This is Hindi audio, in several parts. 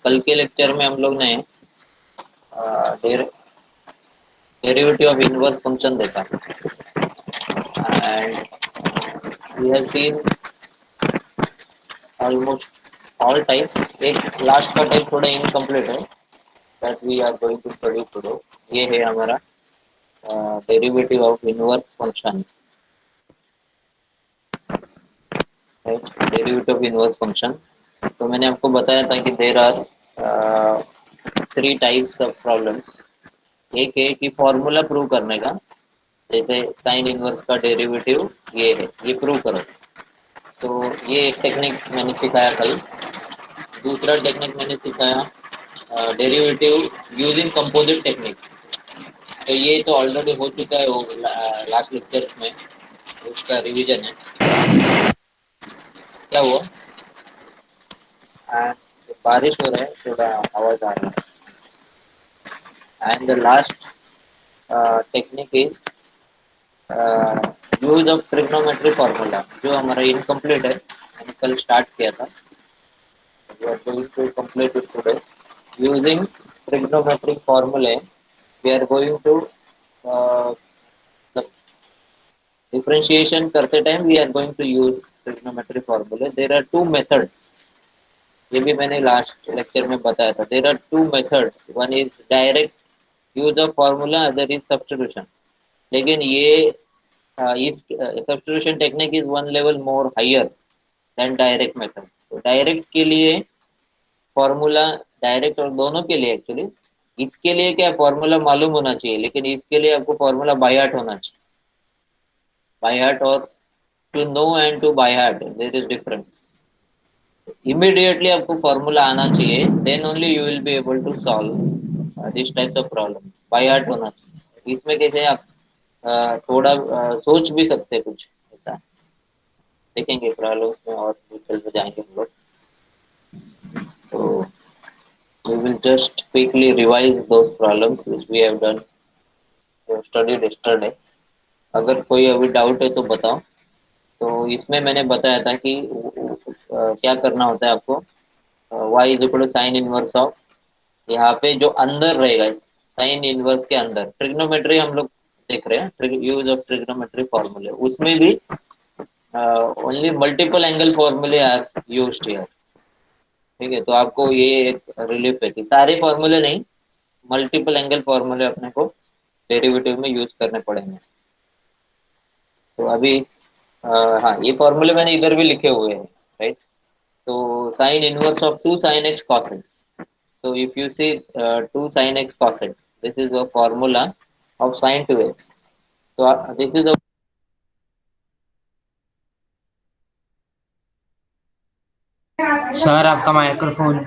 कल के लेक्चर में हम लोग ने डेरिवेटिव ऑफ इनवर्स फंक्शन देखा and we have seen almost all type. एक लास्ट का टाइप थोड़ा इनकम्प्लीट है, that we are going to study today. ये है हमारा derivative of inverse function, right. Derivative of inverse function, तो मैंने आपको बताया था कि there are 3 types of problems. एक है कि फॉर्मूला प्रूव करने का, जैसे साइन इनवर्स का डेरिवेटिव ये है, ये प्रूव करो। तो ये एक टेक्निक मैंने सिखाया कल। दूसरा टेक्निक मैंने सिखाया डेरिवेटिव यूजिंग कंपोजिट टेक्निक। तो ये तो ऑलरेडी हो चुका है, वो लास्ट लेक्चर्स में उसका रिवीजन है। क्या हुआ? बारिश हो रहा है, थोड़ा आवाज आ रहा है। And the last technique is use of trigonometry formula, जो हमारा इनकम्प्लीट है, मैंने कल स्टार्ट किया था। We are going to complete it today using trigonometric फार्मूले। We are going to differentiation करते time we are going to use trigonometry फार्मूले। देयर आर 2 मेथड्स, ये भी मैंने लास्ट लेक्चर में बताया था। There are 2 methods, one is direct use of formula, other is substitution. लेकिन ये इस substitution technique is one level more higher than direct method. तो डायरेक्ट के लिए फॉर्मूला, डायरेक्ट और दोनों के लिए एक्चुअली, इसके लिए क्या फॉर्मूला मालूम होना चाहिए, लेकिन इसके लिए आपको फॉर्मूला बाय हार्ट होना चाहिए। बाय हार्ट और to know and to by heart there is difference. Immediately आपको फॉर्मूला आना चाहिए, then only you will be able to solve this types of problem. By heart होना चाहिए। इसमें कैसे आप थोड़ा सोच भी सकते हैं कुछ ऐसा, देखेंगे प्रॉब्लम्स में और डिटेल में जाएंगे हम लोग। तो we will just quickly revise those problems which we have done, studied yesterday. अगर कोई अभी डाउट है तो बताओ। तो इसमें मैंने बताया था कि क्या करना होता है आपको। y is equal to sine inverse of, यहाँ पे जो अंदर रहेगा साइन इनवर्स के अंदर, ट्रिग्नोमेट्री हम लोग देख रहे हैं, यूज ऑफ ट्रिग्नोमेट्री फॉर्मूले, उसमें भी ओनली मल्टीपल एंगल फॉर्मूले आर यूज्ड हियर। ठीक है, तो आपको ये एक रिलीफ है कि सारे फॉर्मूले नहीं, मल्टीपल एंगल फॉर्मूले अपने को डेरिवेटिव में यूज करने पड़ेंगे। तो अभी हाँ, ये फॉर्मूले मैंने इधर भी लिखे हुए हैं, राइट। तो sine inverse of 2 sin x cos x, so if you see 2 sin x cos x, this is a formula of sin 2x. so this is a sir आपका माइक्रोफोन।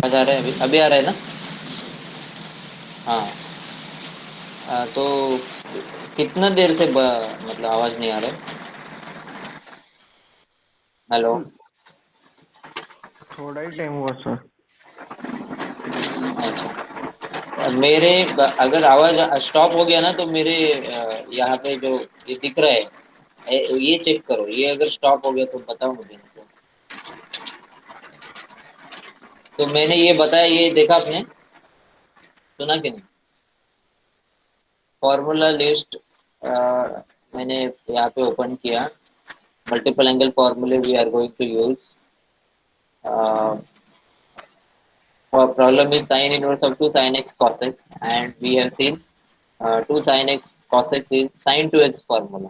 आ रहा है, अभी आ रहा है ना? हाँ। तो कितना देर से मतलब आवाज नहीं आ रहा है? हेलो। थोड़ा ही टाइम हुआ सर। अच्छा, मेरे अगर आवाज स्टॉप हो गया ना तो मेरे यहाँ पे जो ये दिख रहा है, ये चेक करो, ये अगर स्टॉप हो गया तो बताओ मुझे। तो मैंने ये बताया, ये देखा आपने, सुना कि नहीं? फॉर्मूला लिस्ट मैंने यहाँ पे ओपन किया, मल्टीपल एंगल फॉर्मूले we are going to use. Problem is sine inverse of 2 sin x cos x, and we have seen 2 sin x cos x is sin 2x formula.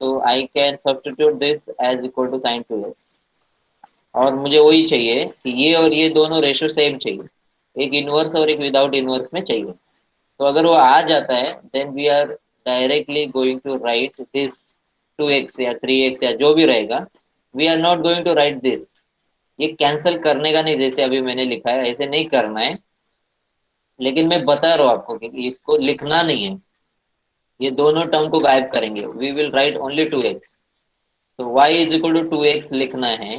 So I can substitute this as equal to sin 2x, और मुझे वही चाहिए कि ये और ये दोनों रेशो सेम चाहिए, एक इनवर्स और एक विदाउट इनवर्स में चाहिए। तो अगर वो आ जाता है then we are directly going to write this 2x या 3x या जो भी रहेगा, we are not going to write this. ये कैंसिल करने का नहीं, जैसे अभी मैंने लिखा है ऐसे नहीं करना है, लेकिन मैं बता रहा हूँ आपको कि इसको लिखना नहीं है, ये दोनों टर्म को गायब करेंगे। We will write only 2x। तो y is equal to 2x लिखना है,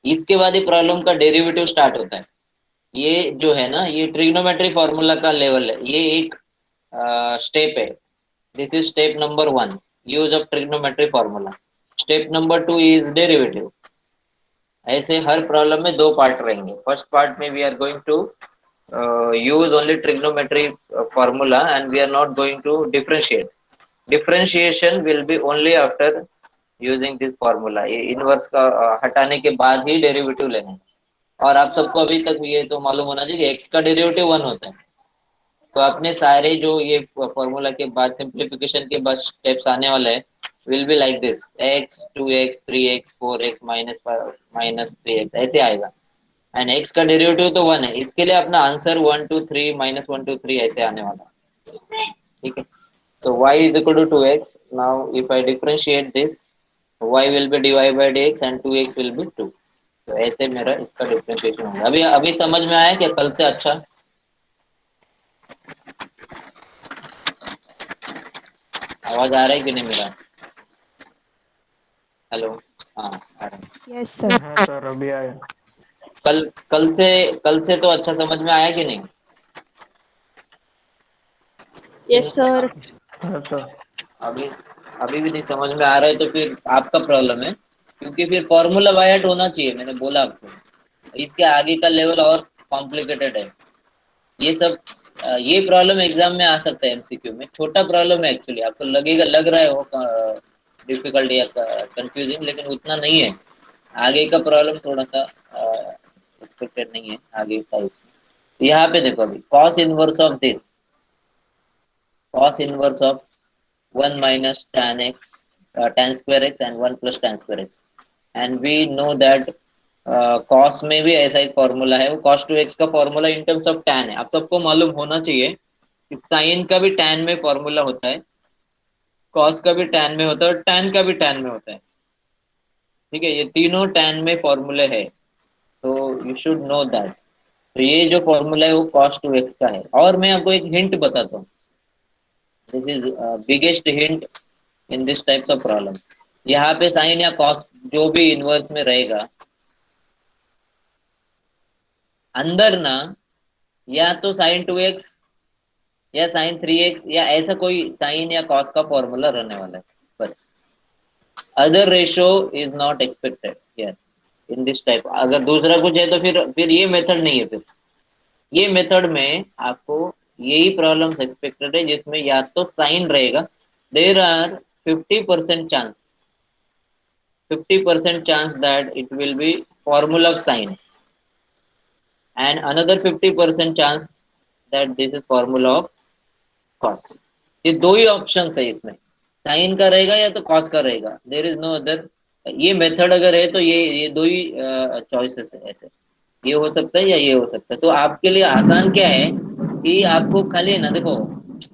इसके बाद ही प्रॉब्लम का डेरिवेटिव स्टार्ट होता है। ये जो है ना, ये ट्रिग्नोमेट्री फॉर्मूला का लेवल है, ये एक स्टेप है। This is step number 1, use of trigonometry formula. Step number 2 is derivative. ऐसे हर प्रॉब्लम में दो पार्ट रहेंगे। फर्स्ट पार्ट में we are going to use only trigonometry formula, and we are not going to differentiate. Differentiation will be only after using this formula। ये इनवर्स का हटाने के बाद ही डेरिवेटिव लेना है। और आप सबको अभी तक ये तो मालूम होना चाहिए कि x का डेरिवेटिव 1 होता है। तो अपने सारे जो ये फॉर्मूला के बाद सिंप्लीफिकेशन के बाद स्टेप्स आने वाले हैं, will be like this, x 2x 3x 4x minus 3x ऐसे आएगा। एंड x का डेरिवेटिव तो 1 है, इसके लिए अपना आंसर 1 2 3 -1 2 3 ऐसे आने वाला है। ठीक है। So y is equal to 2x. Now if I differentiate this, y will be dy by dx and 2x will be 2। तो ऐसे मेरा इसका डिफरेंशिएशन होगा। अभी अभी समझ में आया क्या कल से? अच्छा, आवाज आ रहा है कि नहीं मेरा? हेलो। हाँ, आ रहा है। Yes sir. हाँ सर, अभी आया। कल कल से तो अच्छा समझ में आया कि नहीं? कि यस नहीं? सर। हाँ सर। अभी अभी भी नहीं समझ में आ रहा है तो फिर आपका प्रॉब्लम है, क्योंकि फिर फॉर्मूला बाय हार्ट होना चाहिए, मैंने बोला आपको। इसके आगे का लेवल और कॉम्प्लिकेटेड है। ये सब ये प्रॉब्लम एग्जाम में आ सकता है एमसीक्यू में। छोटा प्रॉब्लम है एक्चुअली, आपको लगेगा, लग रहा है वो डिफिकल्ट या कंफ्यूजिंग, लेकिन उतना नहीं है। आगे का प्रॉब्लम थोड़ा सा एक्सपेक्टेड नहीं है आगे का उसमें। यहाँ पे देखो, अभी cos inverse of this, cos inverse of 1 minus tan x, tan square x and 1 plus tan square x। and we know that cos में भी ऐसा एक फॉर्मूला है, वो cos 2x का formula in terms of tan है। आप सबको मालूम होना चाहिए कि साइन का भी tan में फॉर्मूला होता है, cos का भी tan में होता है और tan का भी tan में होता है। ठीक है, ये तीनों tan में फॉर्मूले है, तो यू शुड नो दैट। तो ये जो फॉर्मूला है वो cos 2x का है। और मैं आपको एक हिंट बताता हूँ, this is biggest hint in this types of problem. यहाँ पे साइन या कॉस जो भी इनवर्स में रहेगा, अंदर ना या तो साइन 2x या साइन 3x या ऐसा कोई साइन या कॉस का फॉर्मूला रहने वाला है, बस। Other ratio is not expected here in this type. अगर दूसरा कुछ है तो फिर ये मेथड नहीं है। फिर ये मेथड में आपको यही प्रॉब्लम्स एक्सपेक्टेड है जिसमें या तो साइन रहेगा, there are 50% chance, 50% chance that it will be formula of sine, and another 50% chance that this is formula of cos। ये दो ही ऑप्शन है इसमें, साइन का रहेगा या तो कॉस का रहेगा, देर इज नो अदर। ये मेथड अगर है तो ये दो ही चॉइसेस है ऐसे। ये हो सकता है या ये हो सकता है। तो आपके लिए आसान क्या है कि आपको खाली है ना, देखो,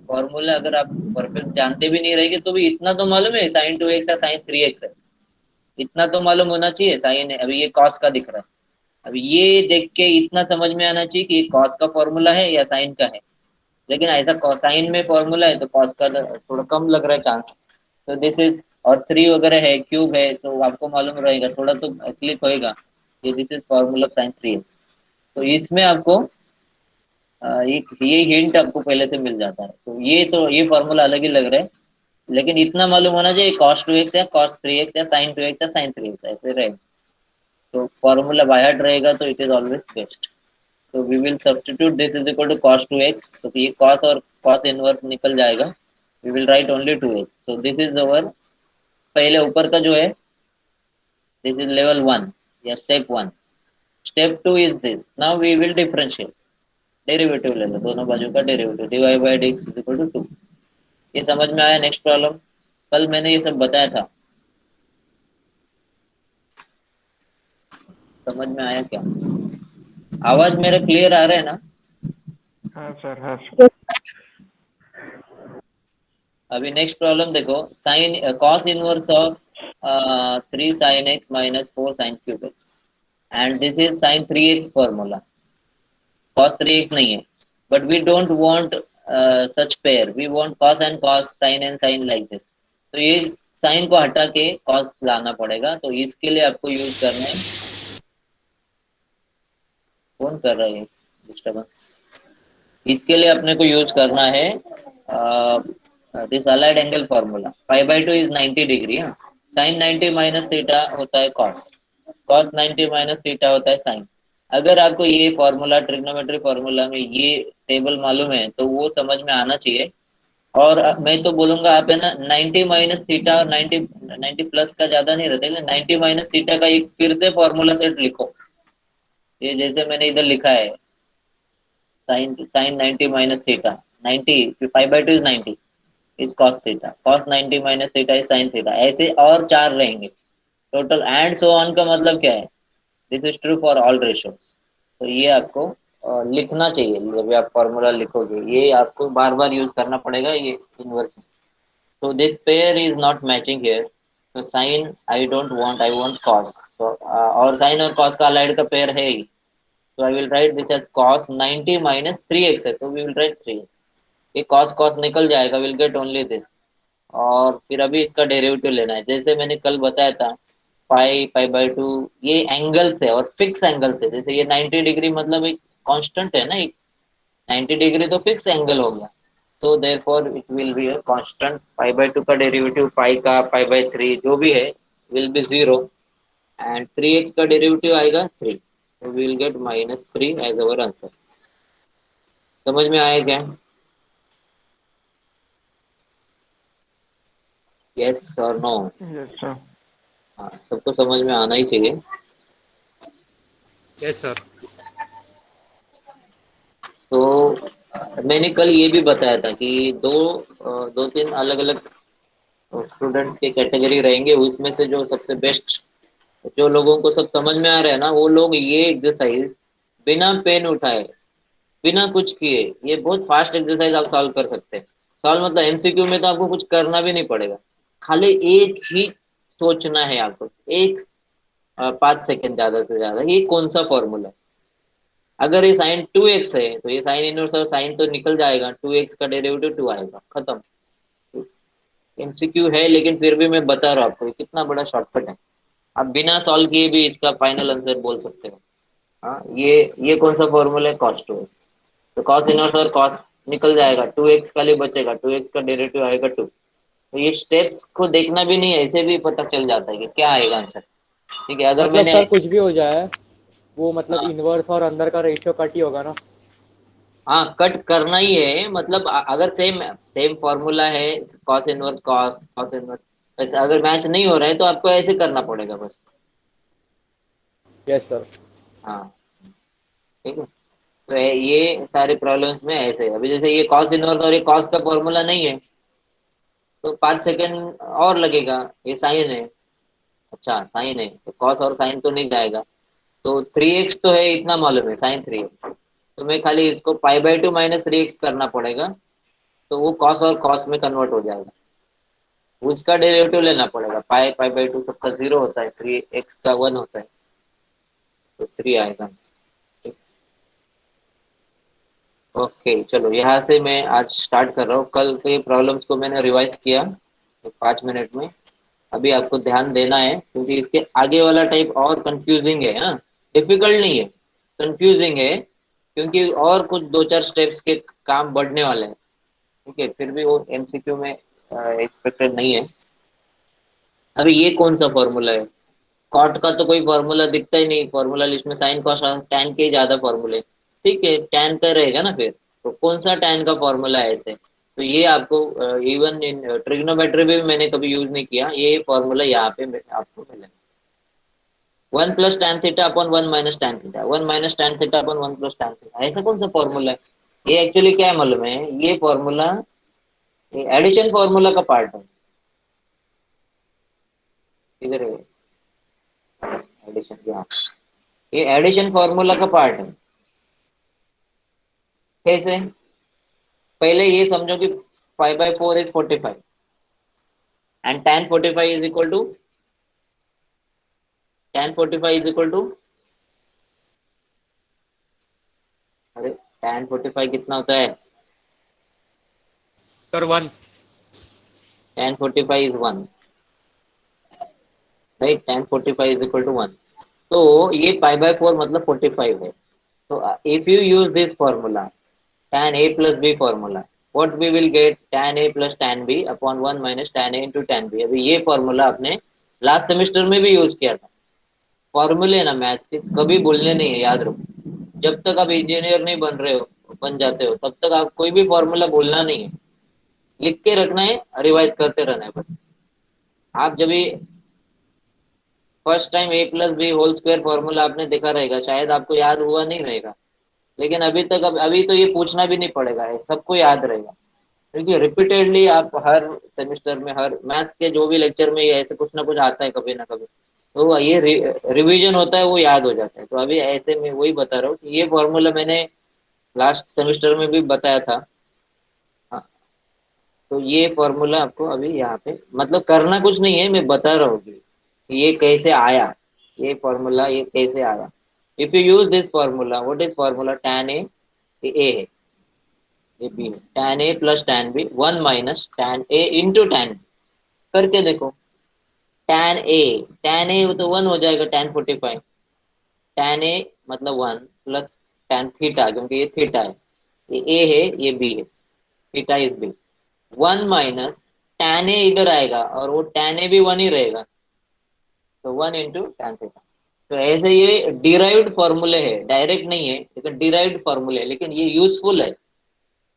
फॉर्मूला अगर आप परफेक्ट जानते भी नहीं रहेंगे तो भी इतना तो मालूम है साइन 2x या साइन 3x है, इतना तो मालूम होना चाहिए। साइन है, अभी ये कॉस का दिख रहा है, अब ये देख के इतना समझ में आना चाहिए कि ये कॉस का फॉर्मूला है या साइन का है। लेकिन ऐसा साइन में फॉर्मूला है तो कॉस का थोड़ा कम लग रहा है चांस। तो दिस इज, और 3 वगैरह है, क्यूब है, तो आपको मालूम रहेगा, थोड़ा तो क्लिक होएगा कि this is formula sine 3x। तो इसमें आपको ये हिंट आपको पहले से मिल जाता है। तो ये फॉर्मूला अलग ही लग रहा है, लेकिन इतना मालूम होना चाहिए cos 2x या cos 3x या sin 2x या sin 3x ऐसे रहेगा। तो फॉर्मूला बाय हार्ट रहेगा तो इट इज ऑलवेज बेस्ट। तो we will substitute this is equal to cos 2x, तो ये cos और cos इनवर्स निकल जाएगा। We will write only 2x। So this is our पहले ऊपर का जो है, दिस इज लेवल 1 या step 1। Step 2 is this, now we will differentiate, derivative ले लो, दोनों बाजू का derivative, dy by dx is equal to 2। ये समझ में आया? नेक्स्ट प्रॉब्लम, कल मैंने ये सब बताया था, समझ में आया क्या? आवाज मेरा क्लियर आ रहा है ना? हाँ सर, हाँ सर। अभी नेक्स्ट प्रॉब्लम देखो, sine cos inverse of 3 sin x minus 4 sin cube x, and this is sin 3x formula, cos 3x नहीं है। But we don't want such pair, we want cos and cos, sin and sin like this. तो ये साइन को हटा के cos लाना पड़ेगा, तो इसके लिए आपको यूज करना है कौन कर रहा है डिस्टर्बेंस? इसके लिए अपने को यूज करना है this allied angle formula. Pi by two is 90 degree. हाँ, साइन 90 माइनस थीटा होता है कॉस, कॉस 90 माइनस थीटा होता है साइन। अगर आपको ये फॉर्मूला ट्रिग्नोमेट्री फॉर्मूला में ये टेबल मालूम है तो वो समझ में आना चाहिए। और मैं तो बोलूंगा आप है ना 90 माइनस थीटा और 90 प्लस का ज्यादा नहीं रहता है, 90 माइनस थीटा का एक फिर से फॉर्मूला सेट लिखो। ये जैसे मैंने इधर लिखा है, sine 90 minus theta, 90 pi by two is 90 is cos theta, cos 90 minus theta is sine theta, ऐसे और चार रहेंगे टोटल एंड सो ऑन। का मतलब क्या है? This is true for all ratios. तो ये आपको लिखना चाहिए जब भी आप फॉर्मूला लिखोगे, ये आपको बार बार यूज करना पड़ेगा ये इन्वर्स। तो this pair is not matching here, तो sine I don't want, I want cos. तो और साइन और कॉस का अलाइड का पेयर है ही, तो I will write this as cos 90 minus 3x है, तो वी विल राइट 3x। ये cos cos निकल जाएगा, विल गेट ओनली दिस। और फिर अभी इसका डेरिवेटिव लेना है, जैसे मैंने कल बताया था पाई पाई बाई टू, ये एंगल्स है और फिक्स एंगल्स है। जैसे ये 90 डिग्री मतलब एक कांस्टेंट है ना, एक 90 डिग्री तो फिक्स एंगल हो गया, तो therefore it will be a constant. Pi by to का डेरिवेटिव पाई का पाई बाई थ्री जो भी है will be zero, and 3x का डेरिवेटिव आएगा 3, तो we will get minus 3 as our answer. समझ में आया क्या? यस और नो? Yes sir. हाँ, सबको समझ में आना ही चाहिए। Yes sir. तो मैंने कल ये भी बताया था कि दो तीन अलग अलग स्टूडेंट्स के कैटेगरी रहेंगे, उसमें से जो सबसे बेस्ट, जो लोगों को सब समझ में आ रहा है ना, वो लोग ये एक्सरसाइज बिना पेन उठाए, बिना कुछ किए, ये बहुत फास्ट एक्सरसाइज आप सॉल्व कर सकते हैं। सॉल्व मतलब एमसीक्यू में तो आपको कुछ करना भी नहीं पड़ेगा, खाली एक ही सोचना है आपको, एक 5 सेकंड ज्यादा से ज्यादा, ये कौन सा फॉर्मूला है। अगर ये साइन 2x है तो ये साइन इनवर्स और साइन तो निकल जाएगा, 2x का डेरिवेटिव 2 आएगा, खत्म। एमसीक्यू है लेकिन फिर भी मैं बता रहा हूँ आपको, ये कितना बड़ा शॉर्टकट है। आप बिना सॉल्व किए भी इसका फाइनल आंसर बोल सकते हो। हाँ, ये कौन सा फॉर्मूला है? cos 2x, तो cos इनवर्स और cos निकल जाएगा, 2x का लिए बचेगा, 2x का डेरिवेटिव आएगा 2। तो ये स्टेप्स को देखना भी नहीं है, ऐसे भी पता चल जाता है कि क्या आएगा आंसर। ठीक है, अगर मतलब मैंने सर कुछ भी हो जाए वो मतलब हाँ इनवर्स और अंदर का रेशियो कट ही होगा ना? हाँ कट करना ही है, मतलब अगर सेम सेम फॉर्मूला है, cos इनवर्स cos इनवर्स, वैसे अगर मैच नहीं हो रहा है तो आपको ऐसे करना पड़ेगा बस। Yes sir. हाँ, ठीक है। तो ये सारे प्रॉब्लम्स में ऐसे है। अभी जैसे ये cos इनवर्स और ये cos का फॉर्मूला नहीं है, तो 5 सेकेंड और लगेगा। ये साइन है, अच्छा साइन है तो कॉस और साइन तो नहीं जाएगा, तो 3x तो है इतना मालूम है, साइन 3x, तो मैं खाली इसको पाई बाई टू माइनस 3x करना पड़ेगा, तो वो कॉस और कॉस में कन्वर्ट हो जाएगा। उसका डेरिवेटिव लेना पड़ेगा, पाई पाई बाई टू सबका 0 होता है, 3x का 1 होता है, तो 3 आएगा। ओके चलो, यहाँ से मैं आज स्टार्ट कर रहा हूँ। कल के प्रॉब्लम्स को मैंने रिवाइज किया तो 5 मिनट में। अभी आपको ध्यान देना है क्योंकि इसके आगे वाला टाइप और कंफ्यूजिंग है ना, डिफिकल्ट नहीं है, कंफ्यूजिंग है, क्योंकि और कुछ दो चार स्टेप्स के काम बढ़ने वाले हैं। ठीक है, फिर भी वो एमसीक्यू में एक्सपेक्टेड नहीं है। अभी ये कौन सा फॉर्मूला है? कॉट का तो कोई फॉर्मूला दिखता ही नहीं फॉर्मूला लिस्ट में, साइन कॉस टैन के ही ज्यादा फॉर्मूले। ठीक है, टैन का रहेगा ना फिर, तो कौन सा टैन का फॉर्मूला है ऐसे? तो ये आपको इवन इन ट्रिग्नोमेट्री भी मैंने कभी यूज नहीं किया, ये फॉर्मूला यहाँ पे आपको मिलेगा। 1 + tan theta upon 1 - tan theta, 1 - tan theta upon 1 + tan theta, ऐसा कौन सा फॉर्मूला है? ये एक्चुअली क्या है मालूम है? ये फॉर्मूला एडिशन फॉर्मूला का पार्ट है। इधर एडिशन, यहाँ ये एडिशन फॉर्मूला का पार्ट है। कैसे? पहले ये समझो कि 5/4 इज 45 एंड tan 45 अरे tan 45 कितना होता है? Sir 1। tan 45 is 1, right? tan 45 = 1। तो ये पाई बाय 4 मतलब 45 है, So if you use this formula, tan A plus B formula, what we will get? Tan A plus tan B upon 1 minus tan A into tan B. अभी ये फॉर्मूला आपने लास्ट सेमेस्टर में भी यूज किया था। फॉर्मूले ना मैथ्स के कभी भूलने नहीं है, याद रखो। जब तक आप इंजीनियर नहीं बन रहे हो, बन जाते हो, तब तक आप कोई भी फॉर्मूला भूलना नहीं है, लिख के रखना है, रिवाइज करते रहना है बस। आप जब भी first time A plus B whole square formula आपने देखा रहेगा, शायद आपको याद हुआ नहीं रहेगा, लेकिन अभी तक अभी तो ये पूछना भी नहीं पड़ेगा, है सबको याद रहेगा। क्योंकि रिपीटेडली आप हर सेमेस्टर में, हर मैथ्स के जो भी लेक्चर में ये ऐसे कुछ ना कुछ आता है कभी ना कभी, तो ये रिवीजन होता है, वो याद हो जाता है। तो अभी ऐसे में वही बता रहा हूँ कि ये फॉर्मूला मैंने लास्ट सेमेस्टर में भी बताया था। हाँ, तो ये फॉर्मूला आपको अभी यहाँ पे मतलब करना कुछ नहीं है, मैं बता रहा हूँ कि ये कैसे आया, ये फॉर्मूला ये कैसे आया। If you use this formula, what is formula? tan A है, ये बी है, tan A plus tan B 1 minus tan A into tan, करके देखो। tan ए वो तो 1 हो जाएगा, tan 45, tan ए मतलब 1 प्लस tan थीटा, क्योंकि ये थीटा है, ये ए है ये बी है, theta is B, 1 minus tan A इधर आएगा और वो tan ए भी 1 ही रहेगा, तो 1 इंटू tan थीटा। तो ऐसे ये डिराइव्ड फॉर्मूले है, डायरेक्ट नहीं है लेकिन डिराइव्ड फॉर्मूले है, लेकिन ये यूजफुल है।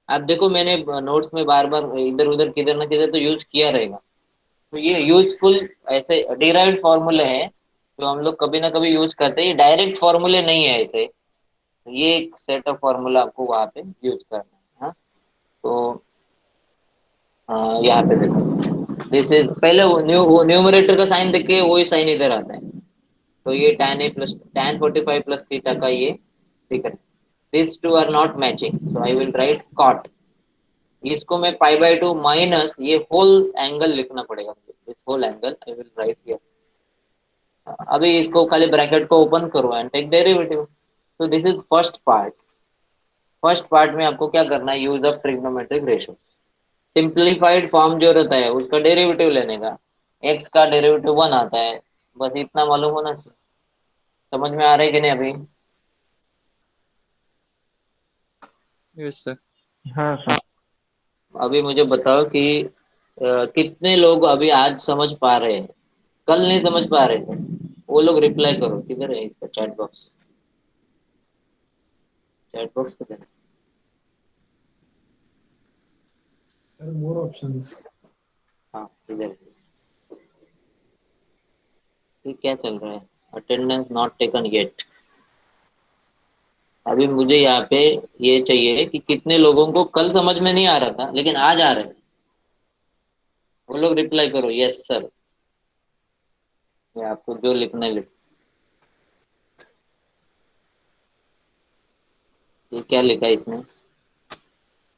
आप देखो मैंने नोट्स में बार बार इधर उधर किधर ना किधर तो यूज किया रहेगा। तो ये यूजफुल ऐसे डिराइव्ड फॉर्मूले हैं जो हम लोग कभी ना कभी यूज करते हैं, ये डायरेक्ट फॉर्मूले नहीं है ऐसे। ये एक सेट ऑफ फॉर्मूला आपको वहाँ पे यूज करना है। हाँ? तो यहाँ पे देखो, दिस इज पहले वो न्यूमरेटर का साइन देख के वही साइन इधर आता है। तो ये tan ए प्लस tan 45 प्लस थीटा का ये दिख रहा है। This two are not matching, so I will write cot. इसको मैं π/2 माइनस ये होल एंगल लिखना पड़ेगा मुझे, this whole angle I will write here. अभी इसको खाली ब्रैकेट को ओपन करो एंड टेक डेरिवेटिव। तो this is first part. First part में आपको क्या करना है? Use of trigonometric ratio. Simplified form जो रहता है उसका डेरिवेटिव लेने का, एक्स का डेरिवेटिव 1 आता है, बस इतना मालूम होना चाहिए। समझ में आ रहा है कि नहीं अभी? Yes sir. हाँ सर। अभी मुझे बताओ कि कितने लोग अभी आज समझ पा रहे हैं, कल नहीं समझ पा रहे थे? वो लोग रिप्लाई करो, किधर है इसका चैट बॉक्स? चैट बॉक्स किधर है? Sir more options. हाँ इधर है। ये क्या चल रहा है? Attendance not taken yet. अभी मुझे यहाँ पे ये चाहिए कि कितने लोगों को कल समझ में नहीं आ रहा था लेकिन आज आ रहा है, वो लोग रिप्लाई करो यस सर। ये आपको जो लिखना है लिख। ये क्या लिखा है इसमें?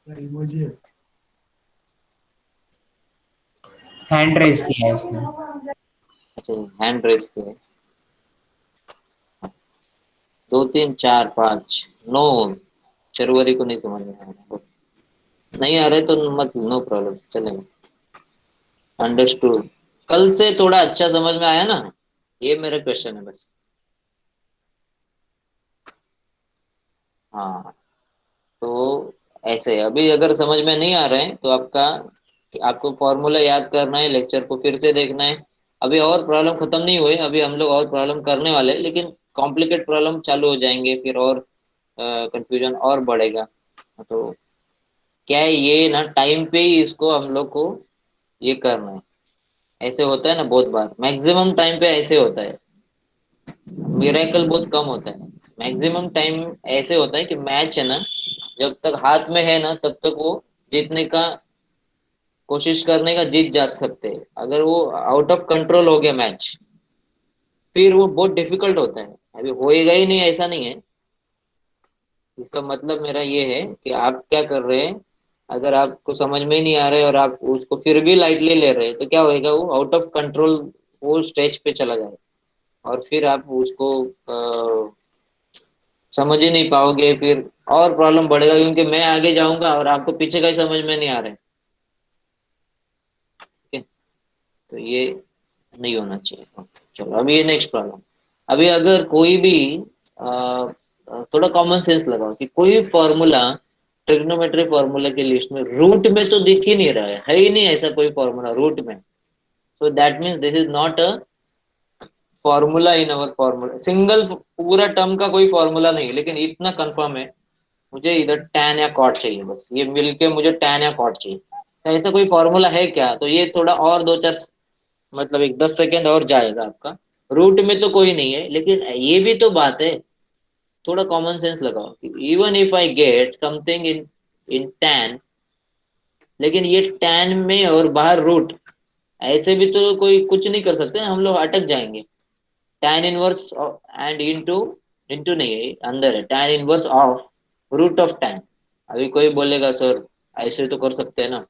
इमोजी है। हैंड रेस किया है उसने। अच्छा, हैंड रेस के 2 3 4 5 नो, चरवरी को नहीं समझ में आ रहा, नहीं आ रहे तो मत, नो प्रॉब्लम, चलेगा। अंडरस्टूड। कल से थोड़ा अच्छा समझ में आया ना? ये मेरा क्वेश्चन है बस। हाँ, तो ऐसे अभी अगर समझ में नहीं आ रहे हैं तो आपको फॉर्मूला याद करना है, लेक्चर को फिर से देखना है। अभी और प्रॉब्लम खत्म नहीं हुए, अभी हम लोग और प्रॉब्लम करने वाले हैं, लेकिन कॉम्प्लिकेट प्रॉब्लम चालू हो जाएंगे फिर, और कंफ्यूजन और बढ़ेगा। तो क्या है, ये ना टाइम पे ही इसको हम लोग को ये करना है। ऐसे होता है ना बहुत बार, मैक्सिमम टाइम पे ऐसे होता है, मिरेकल बहुत कम होता है। मैक्सिमम टाइम ऐसे होता है कि मैच है ना, जब तक हाथ में है ना तब तक वो जीतने का कोशिश करने का जीत जा सकते हैं। अगर वो आउट ऑफ कंट्रोल हो गया मैच, फिर वो बहुत डिफिकल्ट होता है। अभी होएगा ही नहीं ऐसा नहीं है। इसका मतलब मेरा ये है कि आप क्या कर रहे हैं, अगर आपको समझ में ही नहीं आ रहा है और आप उसको फिर भी लाइटली ले रहे हैं तो क्या होएगा, वो आउट ऑफ कंट्रोल वो स्टेज पे चला जाएगा और फिर आप उसको समझ ही नहीं पाओगे, फिर और प्रॉब्लम बढ़ेगा, क्योंकि मैं आगे जाऊंगा और आपको पीछे का ही समझ में नहीं आ रहा है। ठीक है, तो ये नहीं होना चाहिए। चलो अभी ये नेक्स्ट प्रॉब्लम। अभी अगर कोई भी थोड़ा कॉमन सेंस लगाओ कि कोई फॉर्मूला ट्रिग्नोमेट्री फॉर्मूला की लिस्ट में रूट में तो दिख ही नहीं रहा है ही नहीं ऐसा कोई फॉर्मूला रूट में। सो that means this is not a formula in our formula, single पूरा टर्म का कोई फॉर्मूला नहीं, लेकिन इतना कंफर्म है मुझे इधर tan या cot चाहिए, बस ये मिलके मुझे tan या cot चाहिए। तो ऐसा कोई फॉर्मूला है क्या? तो ये थोड़ा और दो चार मतलब एक 10 सेकेंड और जाएगा आपका। रूट में तो कोई नहीं है, लेकिन ये भी तो बात है, थोड़ा कॉमन सेंस लगाओ कि even if I get something in in tan, लेकिन ये tan में और बाहर रूट, ऐसे भी तो कोई कुछ नहीं कर सकते, हम लोग अटक जाएंगे। tan inverse and into, into नहीं है अंदर है, tan inverse of root of tan। अभी कोई बोलेगा सर ऐसे तो कर सकते हैं ना,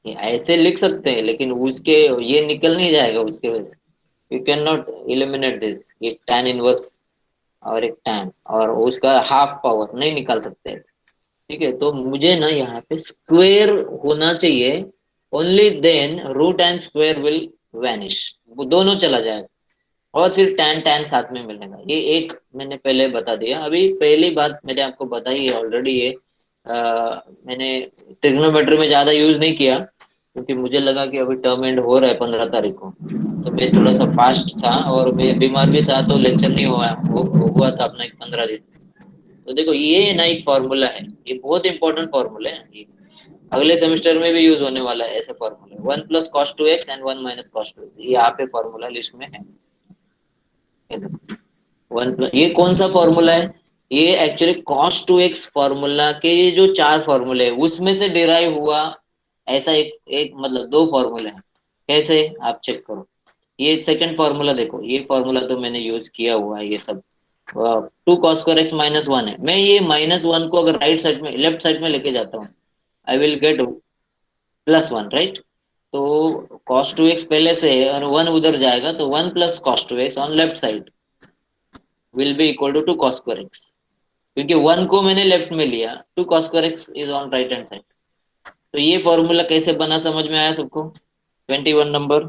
ये ऐसे लिख सकते हैं, लेकिन उसके ये निकल नहीं जाएगा उसके वजह से। You can not eliminate this, ये tan इनवर्स और एक tan और उसका हाफ पावर नहीं निकाल सकते। ठीक है, तो मुझे ना यहाँ पे स्क्वेयर होना चाहिए, only then root and square will vanish, वो दोनों चला जाएगा और फिर tan tan साथ में मिलेगा। ये एक मैंने पहले बता दिया। अभी पहली बात मैंने आपको बताई है ऑलरेडी, ये मैंने ट्रिग्नोमेट्री में ज्यादा यूज नहीं किया क्योंकि मुझे लगा कि अभी टर्म एंड हो रहा है 15 तारीख को, तो मैं थोड़ा सा फास्ट था और मैं बीमार भी था, तो लेक्चर नहीं हुआ था अपना एक 15 दिन। तो देखो ये ना एक फॉर्मूला है, ये बहुत इंपॉर्टेंट फॉर्मूला है, ये अगले सेमेस्टर में भी यूज होने वाला है। ऐसे formula 1 + cos 2x and 1 - cos 2x, ये यहाँ पे फॉर्मूला लिस्ट में है। ये कौन सा फॉर्मूला है? ये एक्चुअली cos 2x फॉर्मूला के ये जो चार फॉर्मूले है उसमें से डिराइव हुआ, ऐसा एक एक मतलब दो फॉर्मूले हैं। कैसे आप चेक करो, ये सेकंड फॉर्मूला देखो, ये फॉर्मूला तो मैंने यूज किया हुआ है ये सब। 2 cos2x -1 है, मैं ये -1 को अगर राइट साइड में लेफ्ट साइड में लेके जाता हूँ, आई विल गेट +1, राइट? तो cos 2x पहले से है और 1 उधर जाएगा, तो 1 + cos 2x on left side will be equal to 2 cos2x, क्योंकि 1 को मैंने लेफ्ट में लिया, 2 cos2x is on right hand side. तो ये फॉर्मूला कैसे बना समझ में आया सबको? 21 number.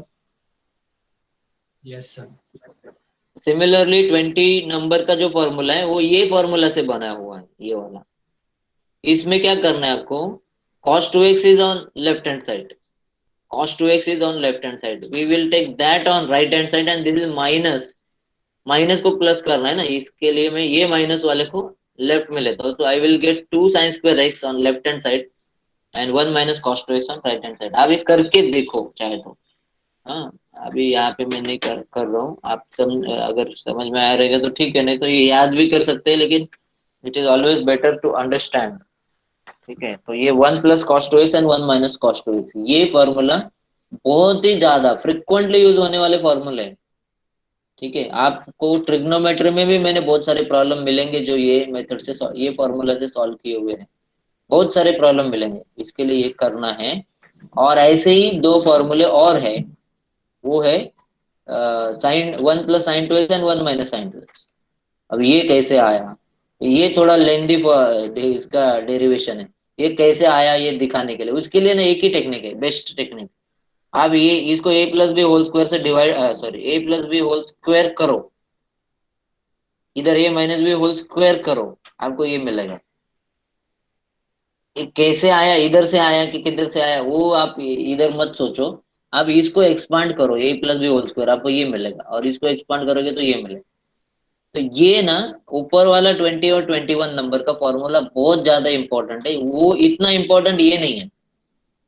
Yes, sir. Similarly 20 number का जो फॉर्मूला है वो ये फॉर्मूला से बना हुआ है, ये वाला। इसमें क्या करना है आपको, cos 2x is on left hand side, cos 2x is on left hand side, we will take that on right hand side and this is minus, minus को प्लस करना है ना, इसके लिए मैं ये माइनस वाले को लेफ्ट में लेता हूँ। तो I will gate 2 sin2x on left hand side and 1 - cos 2x on right hand side. आप ये करके देखो चाहे तो। हाँ, अभी यहाँ पे मैं नहीं कर रहा हूँ, आप अगर समझ में आया रहेगा तो ठीक है, नहीं तो ये याद भी कर सकते हैं, लेकिन it is always better to understand. ठीक है, तो ये 1 + cos 2x and 1 - cos 2x, ये फॉर्मूला बहुत ही ज्यादा फ्रिक्वेंटली यूज होने वाले फॉर्मूले हैं। ठीक है, आपको ट्रिग्नोमेट्री में भी मैंने बहुत सारे प्रॉब्लम मिलेंगे जो ये मेथड से ये फॉर्मूला से सॉल्व किए हुए हैं, बहुत सारे प्रॉब्लम मिलेंगे, इसके लिए ये करना है। और ऐसे ही दो फॉर्मूले और है, वो है sign 1 + sin 2x and 1 - sin 2x। अब ये कैसे आया, ये थोड़ा लेंदी इसका डेरिवेशन है, ये कैसे आया ये दिखाने के लिए, उसके लिए ना एक ही टेक्निक है, बेस्ट टेक्निक। आप ये इसको a+b होल स्क्वायर से divide, sorry a+b whole square करो, इधर a-b होल स्क्वायर करो, आपको ये मिलेगा। ये कैसे आया, इधर से आया कि किधर से आया वो आप इधर मत सोचो, आप इसको एक्सपांड करो a+b होल स्क्वायर, आपको ये मिलेगा, और इसको एक्सपांड करोगे तो ये मिलेगा। तो ये ना ऊपर वाला 20 और 21 नंबर का फॉर्मूला बहुत ज्यादा इंपॉर्टेंट है, वो इतना इंपॉर्टेंट ये नहीं है,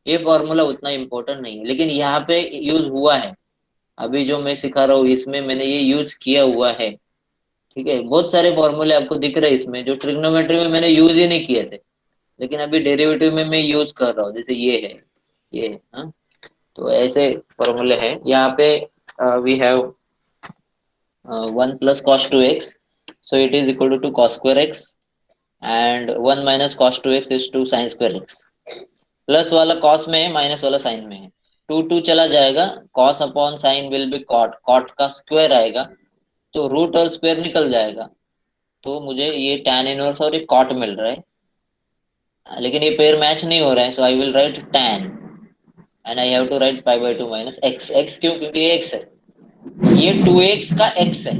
ये फॉर्मूला उतना इंपॉर्टेंट नहीं है, लेकिन यहाँ पे यूज हुआ है। अभी जो मैं सिखा रहा हूँ इसमें मैंने ये यूज किया हुआ है। ठीक है, बहुत सारे फॉर्मूले आपको दिख रहे हैं इसमें जो ट्रिग्नोमेट्री में मैंने यूज ही नहीं किए थे, लेकिन अभी डेरिवेटिव में मैं यूज कर रहा हूँ, जैसे ये है, ये है, हाँ? तो ऐसे फॉर्मूले हैं यहाँ पे। We have 1 + cos 2x, so it is equal to 2 cos2x and 1 - cos 2x is 2 sin2x। Plus वाला कॉस में है, माइनस वाला साइन में है, 2 चला जाएगा, cos upon sine will be cot, cot का स्क्वायर आएगा, तो रूट और स्क्वायर निकल जाएगा, तो मुझे ये tan इनवर्स और ये कॉट मिल रहा है, लेकिन ये पेयर मैच नहीं हो रहा है, so I will write tan and I have to write π/2 - x। x क्यों? क्योंकि ये x है, ये 2x का x है,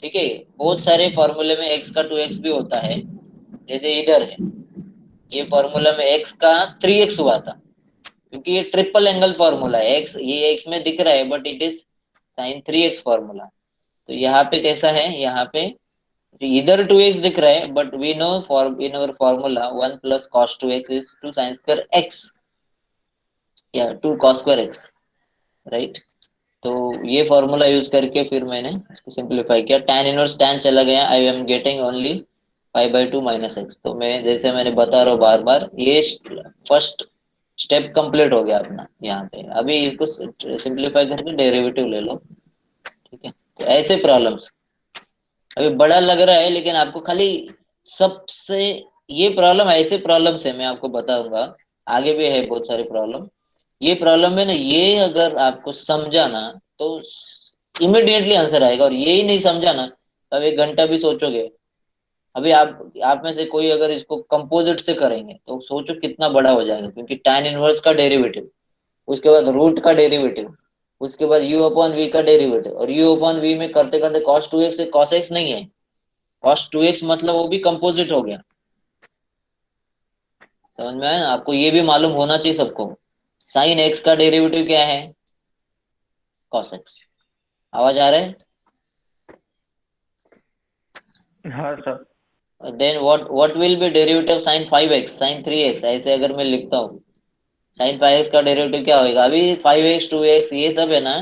ठीक है। बहुत सारे फॉर्मूले में x का 2x भी होता है, जैसे इधर है, ये फॉर्मूला में x का 3x हुआ था, क्योंकि ये ट्रिपल एंगल फॉर्मूला है। x ये x में दिख रहा है but it is sine 3x formula. तो यहाँ पे कैसा है, यहाँ पे इधर 2x दिख रहा है but we know for in our formula 1 plus cos 2x is 2 sine square x या 2 कॉस स्क्वायर x, राइट। तो ये फॉर्मूला यूज करके फिर मैंने इसको सिंप्लीफाई किया, tan इनवर्स tan चला गया, I am getting only pi by 2 minus x. तो मैं जैसे मैंने बता रहा हूँ बार बार, ये फर्स्ट स्टेप कंप्लीट हो गया अपना यहाँ पे। अभी इसको सिंप्लीफाई करके डेरिवेटिव ले लो, ठीक है। तो ऐसे प्रॉब्लम्स अभी बड़ा लग रहा है, लेकिन आपको खाली सबसे ये प्रॉब्लम ऐसे प्रॉब्लम्स है, मैं आपको बताऊंगा, आगे भी है बहुत सारे प्रॉब्लम। ये प्रॉब्लम है ना, ये अगर आपको समझा ना तो इमिडिएटली आंसर आएगा, और ये ही नहीं समझा ना तो अब 1 घंटा भी सोचोगे। अभी आप में से कोई अगर इसको कंपोजिट से करेंगे तो सोचो कितना बड़ा हो जाएगा, क्योंकि tan इनवर्स का डेरिवेटिव, उसके बाद रूट का डेरिवेटिव, उसके बाद u अपॉन v का डेरिवेटिव, और u अपॉन v में करते करते cos 2x से cos x नहीं है, cos 2x मतलब वो भी कंपोजिट हो गया। समझ में आया ना आपको, ये भी मालूम होना चाहिए सबको। साइन x का डेरिवेटिव क्या है, cos x। आवाज आ रहा है? हाँ sir. Then what will be derivative sine 5x sine 3x, ऐसे अगर मैं लिखता हूँ साइन 5x का डेरिवेटिव क्या होगा। अभी 5x 2x ये सब है ना,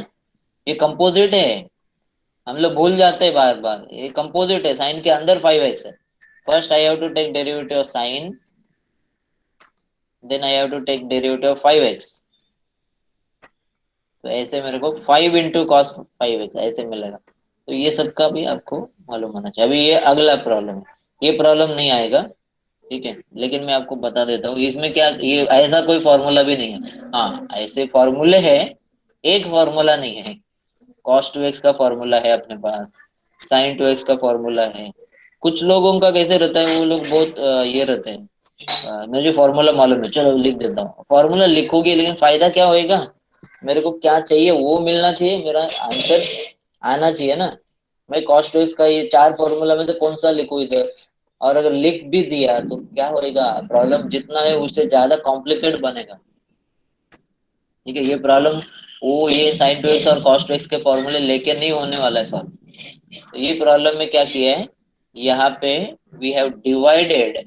ये कंपोजिट है, हम लोग भूल जाते हैं बार बार, ये कंपोजिट है, साइन के अंदर 5x है। First I have to take derivative of sine, then I have to take derivative of 5x। तो ऐसे मेरे को 5 इंटू कॉस 5x ऐसे मिलेगा। तो ये सब का भी आपको मालूम होना चाहिए। अभी ये अगला प्रॉब्लम है, ये प्रॉब्लम नहीं आएगा, ठीक है, लेकिन मैं आपको बता देता हूँ इसमें क्या, ये ऐसा कोई फॉर्मूला भी नहीं है। हाँ ऐसे फॉर्मूले है, एक फॉर्मूला नहीं है। cos 2x का फॉर्मूला है अपने पास, sin 2x का फॉर्मूला है। कुछ लोगों का कैसे रहता है, वो लोग बहुत ये रहते हैं, मुझे फॉर्मूला मालूम है चलो लिख देता हूँ। फॉर्मूला लिखोगे लेकिन फायदा क्या होएगा, मेरे को क्या चाहिए वो मिलना चाहिए, मेरा आंसर आना चाहिए ना। मैं cos 2x का ये 4 फॉर्मूला में से कौन सा लिखूं इधर, और अगर लिख भी दिया तो क्या होएगा, प्रॉब्लम जितना है उससे ज्यादा कॉम्प्लिकेट बनेगा, ठीक है। ये प्रॉब्लम वो ये sin 2x और cos 2x के फॉर्मूले लेके नहीं होने वाला है सॉल्व। तो ये प्रॉब्लम में क्या किया है, यहाँ पे we have divided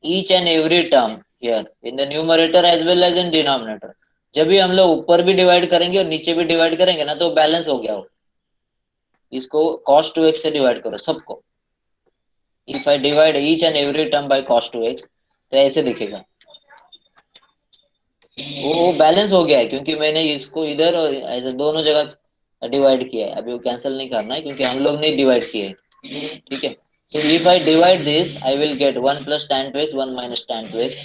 each and every term here in the numerator as well as in denominator. जब भी हम लोग ऊपर भी डिवाइड करेंगे और नीचे भी डिवाइड करेंगे ना तो बैलेंस हो गया हो। इसको cos 2x से डिवाइड करो सबको, if I divide each and every term by cos 2x तो ऐसे दिखेगा, वो बैलेंस हो गया है, क्योंकि मैंने इसको इधर और ऐसे दोनों जगह डिवाइड किया है। अभी वो कैंसिल नहीं करना है क्योंकि हम लोग नहीं डिवाइड किए, ठीक है। तो if I divide this I will gate 1 plus tan 2x 1 minus tan 2x।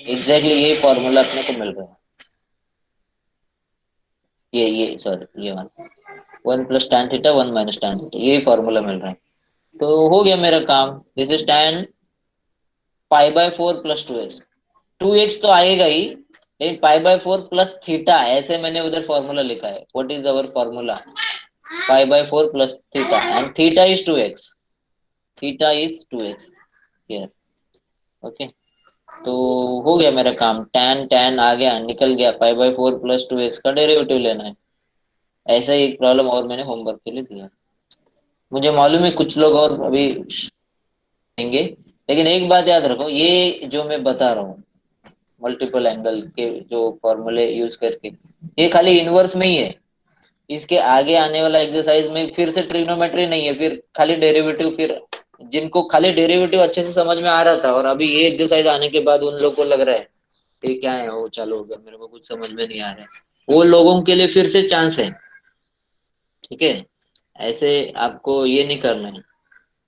Exactly यही फॉर्मूला अपने को मिल रहा है, ये सॉरी ये 1 plus tan theta 1 minus tan theta, यही फॉर्मूला मिल रहा है। तो हो गया मेरा काम। This is tan pi by 4 plus 2x तो आएगा ही, लेकिन पाई बाय 4 प्लस थीटा ऐसे मैंने उधर फॉर्मूला लिखा है। What is our formula, pi by 4 plus theta and theta is 2x, theta is 2x here, okay. तो हो गया मेरा काम, tan tan आ गया निकल गया, पाई बाय 4 प्लस 2x का डेरिवेटिव लेना है। ऐसा ही एक प्रॉब्लम और मैंने होमवर्क के लिए दिया। मुझे मालूम है कुछ लोग और अभी देंगे, लेकिन एक बात याद रखो, ये जो मैं बता रहा हूँ मल्टीपल एंगल के जो फॉर्मूले यूज करके, ये खाली इनवर्स में ही है। इसके आगे आने वाला एक्सरसाइज में फिर से ट्रिग्नोमेट्री नहीं है, फिर खाली डेरिवेटिव। फिर जिनको खाली डेरिवेटिव अच्छे से समझ में आ रहा था और अभी ये एक्सरसाइज आने के बाद उन लोगों को लग रहा है ये क्या है, वो चालू हो गया, मेरे को कुछ समझ में नहीं आ रहा है, वो लोगों के लिए फिर से चांस है, ठीक है। ऐसे आपको ये नहीं करना है।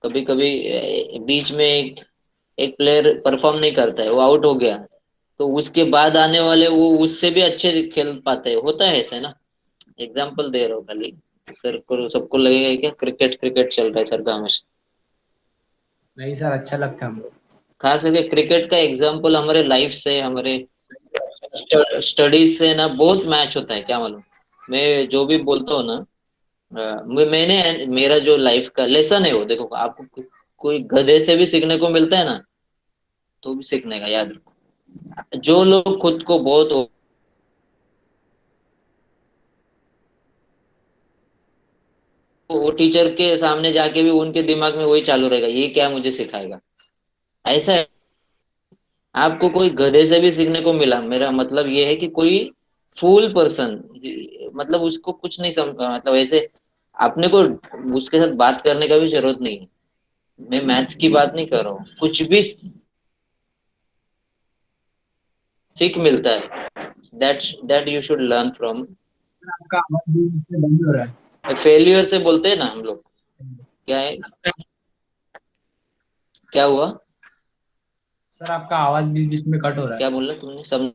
कभी कभी बीच में एक प्लेयर परफॉर्म नहीं करता है, वो आउट हो गया, तो उसके बाद आने वाले वो उससे भी अच्छे खेल पाते हैं, होता है ऐसे ना। एग्जाम्पल दे रहा हूँ खाली, सर को सबको लगेगा क्या क्रिकेट क्रिकेट चल रहा है सर का हमेशा। नहीं सर, अच्छा लगता है हमको। खास करके क्रिकेट का एग्जाम्पल हमारे लाइफ से, हमारे स्टडीज से ना बहुत मैच होता है, क्या मालूम। मैं जो भी बोलता हूँ ना, मैंने मेरा जो लाइफ का लेसन है वो देखो, आपको कोई गधे से भी सीखने को मिलता है ना, तो भी सीखने का याद रखो। जो लोग खुद को बहुत वो टीचर के सामने जाके भी उनके दिमाग में वही चालू रहेगा, ये क्या मुझे सिखाएगा, ऐसा है। आपको कोई गधे से भी सीखने को मिला, मेरा मतलब ये है कि कोई फूल पर्सन, मतलब उसको कुछ नहीं समझ, मतलब ऐसे अपने को उसके साथ बात करने का भी जरूरत नहीं है। मैं मैथ्स की बात नहीं कर रहा हूँ, कुछ भी सीख मिलता है, that you should learn from. Sir आपका आवाज बीच में बंद हो रहा है। फेल्यूर से बोलते हैं ना हम लोग, क्या है, क्या हुआ, सर आपका आवाज बीच बीच में कट हो रहा है। क्या बोला तुमने सब।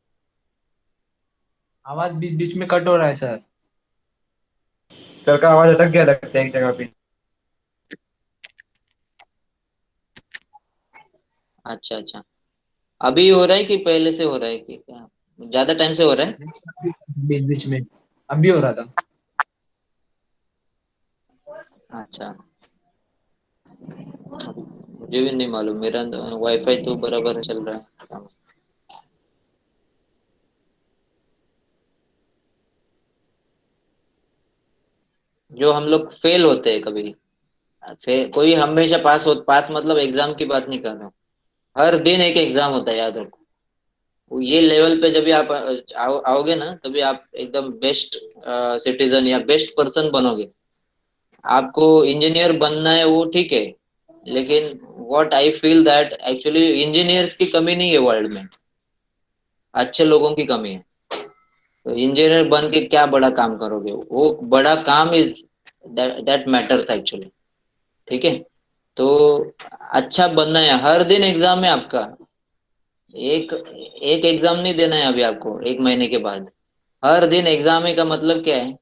आवाज बीच बीच में कट हो रहा है सर। सर का आवाज अटक गया लगता है एक जगह पे। अच्छा अच्छा, अभी हो रहा है कि पहले से हो रहा है कि क्या, ज्यादा टाइम से हो रहा है। बीच बीच में अभी हो रहा था। अच्छा, मुझे भी नहीं मालूम, मेरा वाईफाई तो बराबर चल रहा है। जो हम लोग फेल होते हैं कभी, कोई हमेशा पास मतलब एग्जाम की बात नहीं कर रहा हूँ। हर दिन एक एग्जाम होता है, याद रखो। वो ये लेवल पे जब भी आप आओगे ना, तभी आप एकदम बेस्ट सिटीजन या बेस्ट पर्सन बनोगे। आपको इंजीनियर बनना है वो ठीक है, लेकिन what I feel that actually engineers की कमी नहीं है वर्ल्ड में, अच्छे लोगों की कमी है। तो इंजीनियर बन के क्या बड़ा काम करोगे, वो बड़ा काम इज दैट मैटर्स एक्चुअली, ठीक है। तो अच्छा बनना है, हर दिन एग्जाम है आपका। एक एक एग्जाम नहीं देना है अभी आपको, एक महीने के बाद हर दिन एग्जाम है, का मतलब क्या है,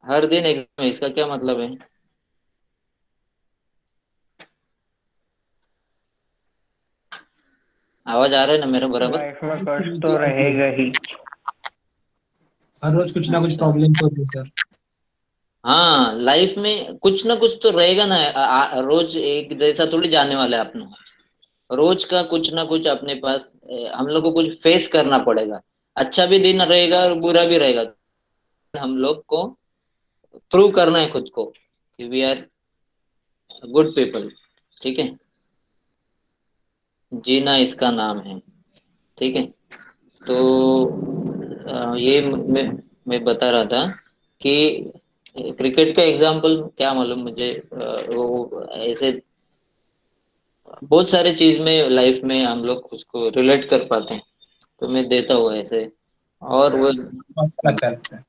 हर दिन एग्जाम है, इसका क्या मतलब है। आवाज आ रहा है ना मेरा बराबर। लाइफ में कष्ट तो रहेगा ही। हर रोज कुछ ना कुछ अच्छा, प्रॉब्लम तो होती है सर। हाँ लाइफ में कुछ ना कुछ तो रहेगा ना, रोज एक जैसा थोड़ी जाने वाला है अपना। रोज का कुछ ना कुछ अपने पास हम लोग को कुछ फेस करना पड़ेगा। अच्छा भी दिन रहेगा और बुरा भी रहेगा। हम लोग को प्रूव करना है खुद को कि वी आर गुड पीपल, ठीक है। जीना इसका नाम है, ठीक है। तो ये मैं बता रहा था कि क्रिकेट का एग्जाम्पल क्या मालूम मुझे, वो ऐसे बहुत सारे चीज में लाइफ में हम लोग उसको रिलेट कर पाते हैं, तो मैं देता हूँ ऐसे। और सर वो अच्छा लगता है।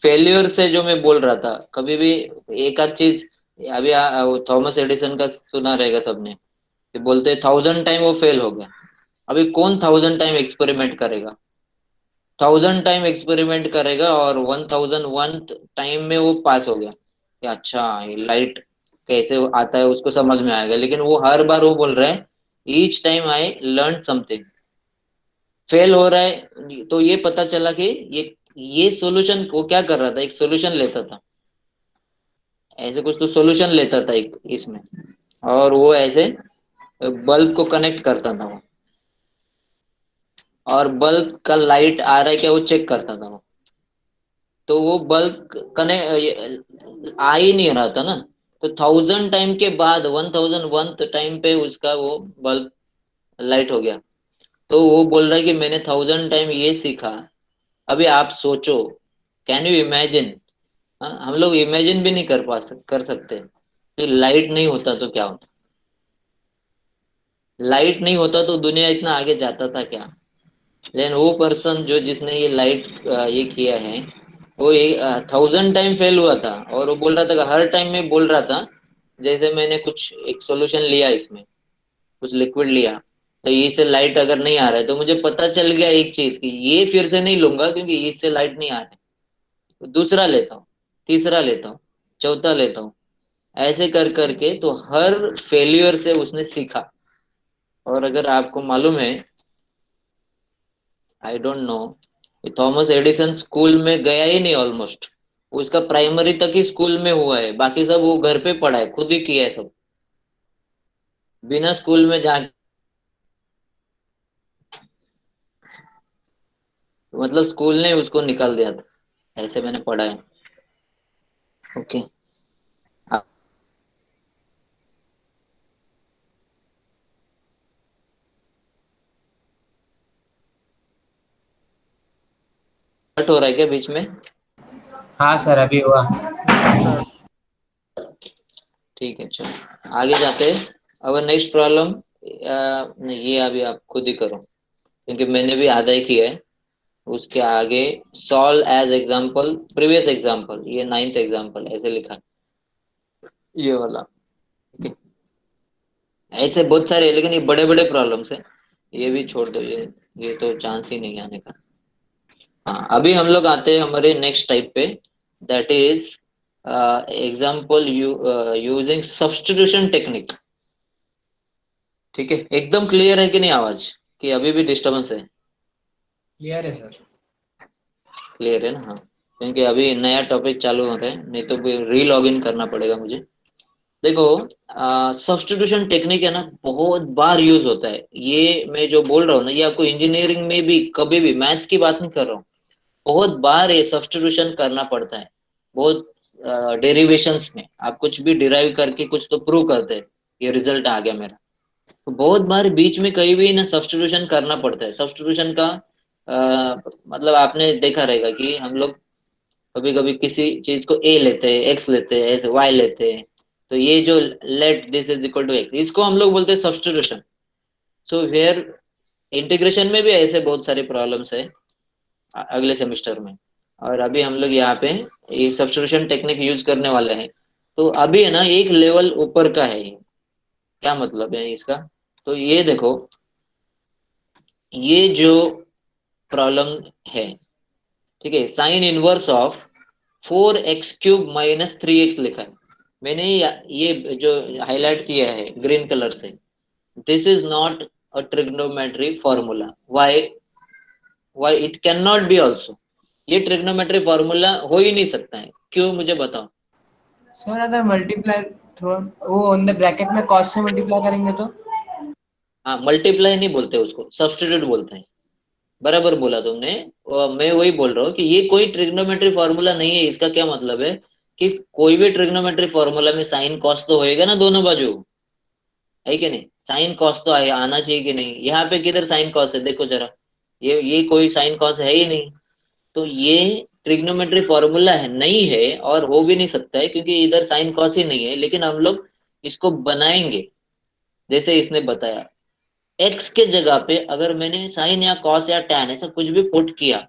फेल्योर से जो मैं बोल रहा था, कभी भी एक आध चीज, अभी वो थॉमस एडिसन का सुना रहेगा सबने, कि बोलते 1000 टाइम वो फेल हो गया। अभी कौन 1000 टाइम एक्सपेरिमेंट करेगा, 1000 टाइम एक्सपेरिमेंट करेगा और 1001 टाइम में वो पास हो गया कि अच्छा ये लाइट कैसे आता है उसको समझ में आएगा। लेकिन वो हर बार वो बोल रहा है, each time I learn something. Fail हो रहा है तो ये पता चला कि ये सॉल्यूशन, वो क्या कर रहा था, एक सॉल्यूशन लेता था, ऐसे कुछ तो सॉल्यूशन लेता था एक इसमें, और वो ऐसे बल्ब को कनेक्ट करता था वो, और बल्ब का लाइट आ रहा है क्या वो चेक करता था वो। तो वो बल्ब कनेक्ट आ ही नहीं रहा था ना, तो 1000 टाइम के बाद 1001 टाइम पे उसका वो बल्ब लाइट हो गया। तो वो बोल रहा है कि मैंने 1000 टाइम ये सीखा। अभी आप सोचो, कैन यू इमेजिन, हम लोग इमेजिन भी नहीं कर सकते कि लाइट नहीं होता तो क्या होता, लाइट नहीं होता तो दुनिया इतना आगे जाता था क्या। लेकिन वो पर्सन जो जिसने ये लाइट ये किया है, वो 1000 टाइम फेल हुआ था, और वो बोल रहा था कि हर टाइम में बोल रहा था, जैसे मैंने कुछ एक सॉल्यूशन लिया इसमें, कुछ लिक्विड लिया, तो इससे लाइट अगर नहीं आ रहा है तो मुझे पता चल गया एक चीज कि ये फिर से नहीं लूंगा क्योंकि इससे लाइट नहीं आ रहा है, तो दूसरा लेता हूँ, तीसरा लेता हूँ, चौथा लेता हूँ, ऐसे कर करके तो हर फेल्यूर से उसने सीखा। और अगर आपको मालूम है, I don't know, Thomas Edison school में गया ही नहीं ऑलमोस्ट। उसका प्राइमरी तक ही स्कूल में हुआ है, बाकी सब वो घर पे पढ़ा है, खुद ही किया है सब, बिना स्कूल में जा। मतलब स्कूल ने उसको निकाल दिया था, ऐसे मैंने पढ़ा है। ओके। कट हो रहा है क्या बीच में? हाँ सर अभी हुआ। हाँ सर। ठीक है, चलो आगे जाते हैं। अब नेक्स्ट प्रॉब्लम, नहीं ये अभी आप खुद ही करो, क्योंकि मैंने भी आधा ही किया है। उसके आगे solve as example previous example, ये नाइन्थ एग्जाम्पल ऐसे लिखा है, ये वाला। ठीक है? ऐसे बहुत सारे हैं, लेकिन ये बड़े बड़े प्रॉब्लम्स हैं, ये भी छोड़ दो, ये तो चांस ही नहीं आने का। हाँ, अभी हम लोग आते हैं हमारे नेक्स्ट टाइप पे, that is example using substitution technique. ठीक है, एकदम क्लियर है कि नहीं आवाज, कि अभी भी डिस्टरबेंस है? क्लियर है सर। क्लियर है ना? हाँ, क्योंकि अभी नया टॉपिक चालू हो रहा है, नहीं तो फिर री लॉग इन करना पड़ेगा मुझे। देखो, सब्स्टिट्यूशन टेक्निक है ना, बहुत बार यूज होता है। ये मैं जो बोल रहा हूँ ना, ये आपको इंजीनियरिंग में भी, कभी भी, मैथ्स की बात नहीं कर रहा हूँ, बहुत बार ये सब्स्टिट्यूशन करना पड़ता है। बहुत डेरिवेशंस में आप कुछ भी डिराइव करके कुछ तो प्रूव करते हैं, ये रिजल्ट आ गया मेरा। तो बहुत बार बीच में कहीं भी ना सब्स्टिट्यूशन करना पड़ता है। सब्स्टिट्यूशन का मतलब आपने देखा रहेगा कि हम लोग कभी कभी किसी चीज को ए लेते हैं, एक्स लेते हैं, ऐसे वाई लेते हैं। तो ये जो let this is equal to x, इसको हम लोग बोलते हैं सब्स्टिट्यूशन। सो हियर इंटीग्रेशन में भी ऐसे बहुत सारे प्रॉब्लम्स है अगले सेमेस्टर में। और अभी हम लोग यहाँ पे ये सब्स्टिट्यूशन टेक्निक यूज करने वाले हैं। तो अभी है ना, एक लेवल ऊपर का है ये। क्या मतलब है इसका? तो ये देखो, ये जो प्रॉब्लम है, ठीक है, sign inverse of 4x³ minus 3x लिखा है मैंने, ये जो हाईलाइट किया है ग्रीन कलर से, this is not a trigonometry formula. Why it can not be also. ये ट्रिग्नोमेट्री फॉर्मूला हो ही नहीं सकता है, क्यों मुझे बताओ? सर अगर मल्टीप्लाई थ्रो वो अंदर ब्रैकेट में कॉस्ट से मल्टीप्लाई करेंगे तो? हाँ, मल्टीप्लाई नहीं बोलते उसको, सब्स्टिट्यूट बोलते हैं। बराबर बोला तुमने। मैं वही बोल रहा हूँ कि ये कोई ट्रिग्नोमेट्री फॉर्मूला नहीं है। इसका क्या मतलब है कि कोई भी ट्रिग्नोमेट्री फॉर्मूला में साइन कॉस तो होएगा ना दोनों बाजू, है कि नहीं? साइन कॉस तो आना चाहिए कि नहीं? यहाँ पे किधर साइन कॉस है, देखो जरा, ये कोई साइन कॉस है ही नहीं। तो ये ट्रिग्नोमेट्री फॉर्मूला है नहीं है, और हो भी नहीं सकता है, क्योंकि इधर साइन कॉस ही नहीं है। लेकिन हम लोग इसको बनाएंगे, जैसे इसने बताया। एक्स के जगह पे अगर मैंने साइन या कॉस या टैन ऐसा कुछ भी पुट किया,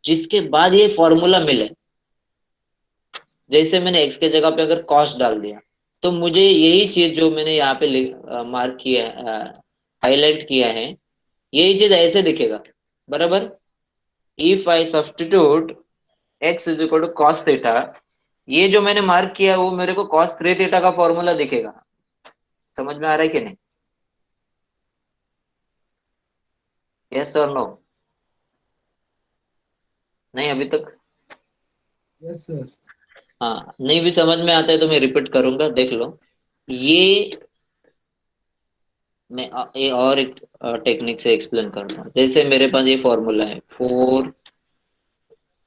जिसके बाद ये फॉर्मूला मिले, जैसे मैंने एक्स के जगह पे अगर कॉस डाल दिया, तो मुझे यही चीज जो मैंने यहाँ पे मार्क किया, हाईलाइट किया है, यही चीज ऐसे दिखेगा। बराबर। If I substitute x is equal to cos theta, ये जो मैंने मार्क किया वो मेरे को कॉस 3 थीटा का फॉर्मूला दिखेगा। समझ में आ रहा है कि नहीं? यस और नो? नहीं अभी तक? Yes sir. हाँ, नहीं भी समझ में आता है तो मैं रिपीट करूंगा, देख लो। ये मैं ये और एक टेक्निक से एक्सप्लेन करता हूँ। जैसे मेरे पास ये फॉर्मूला है, 4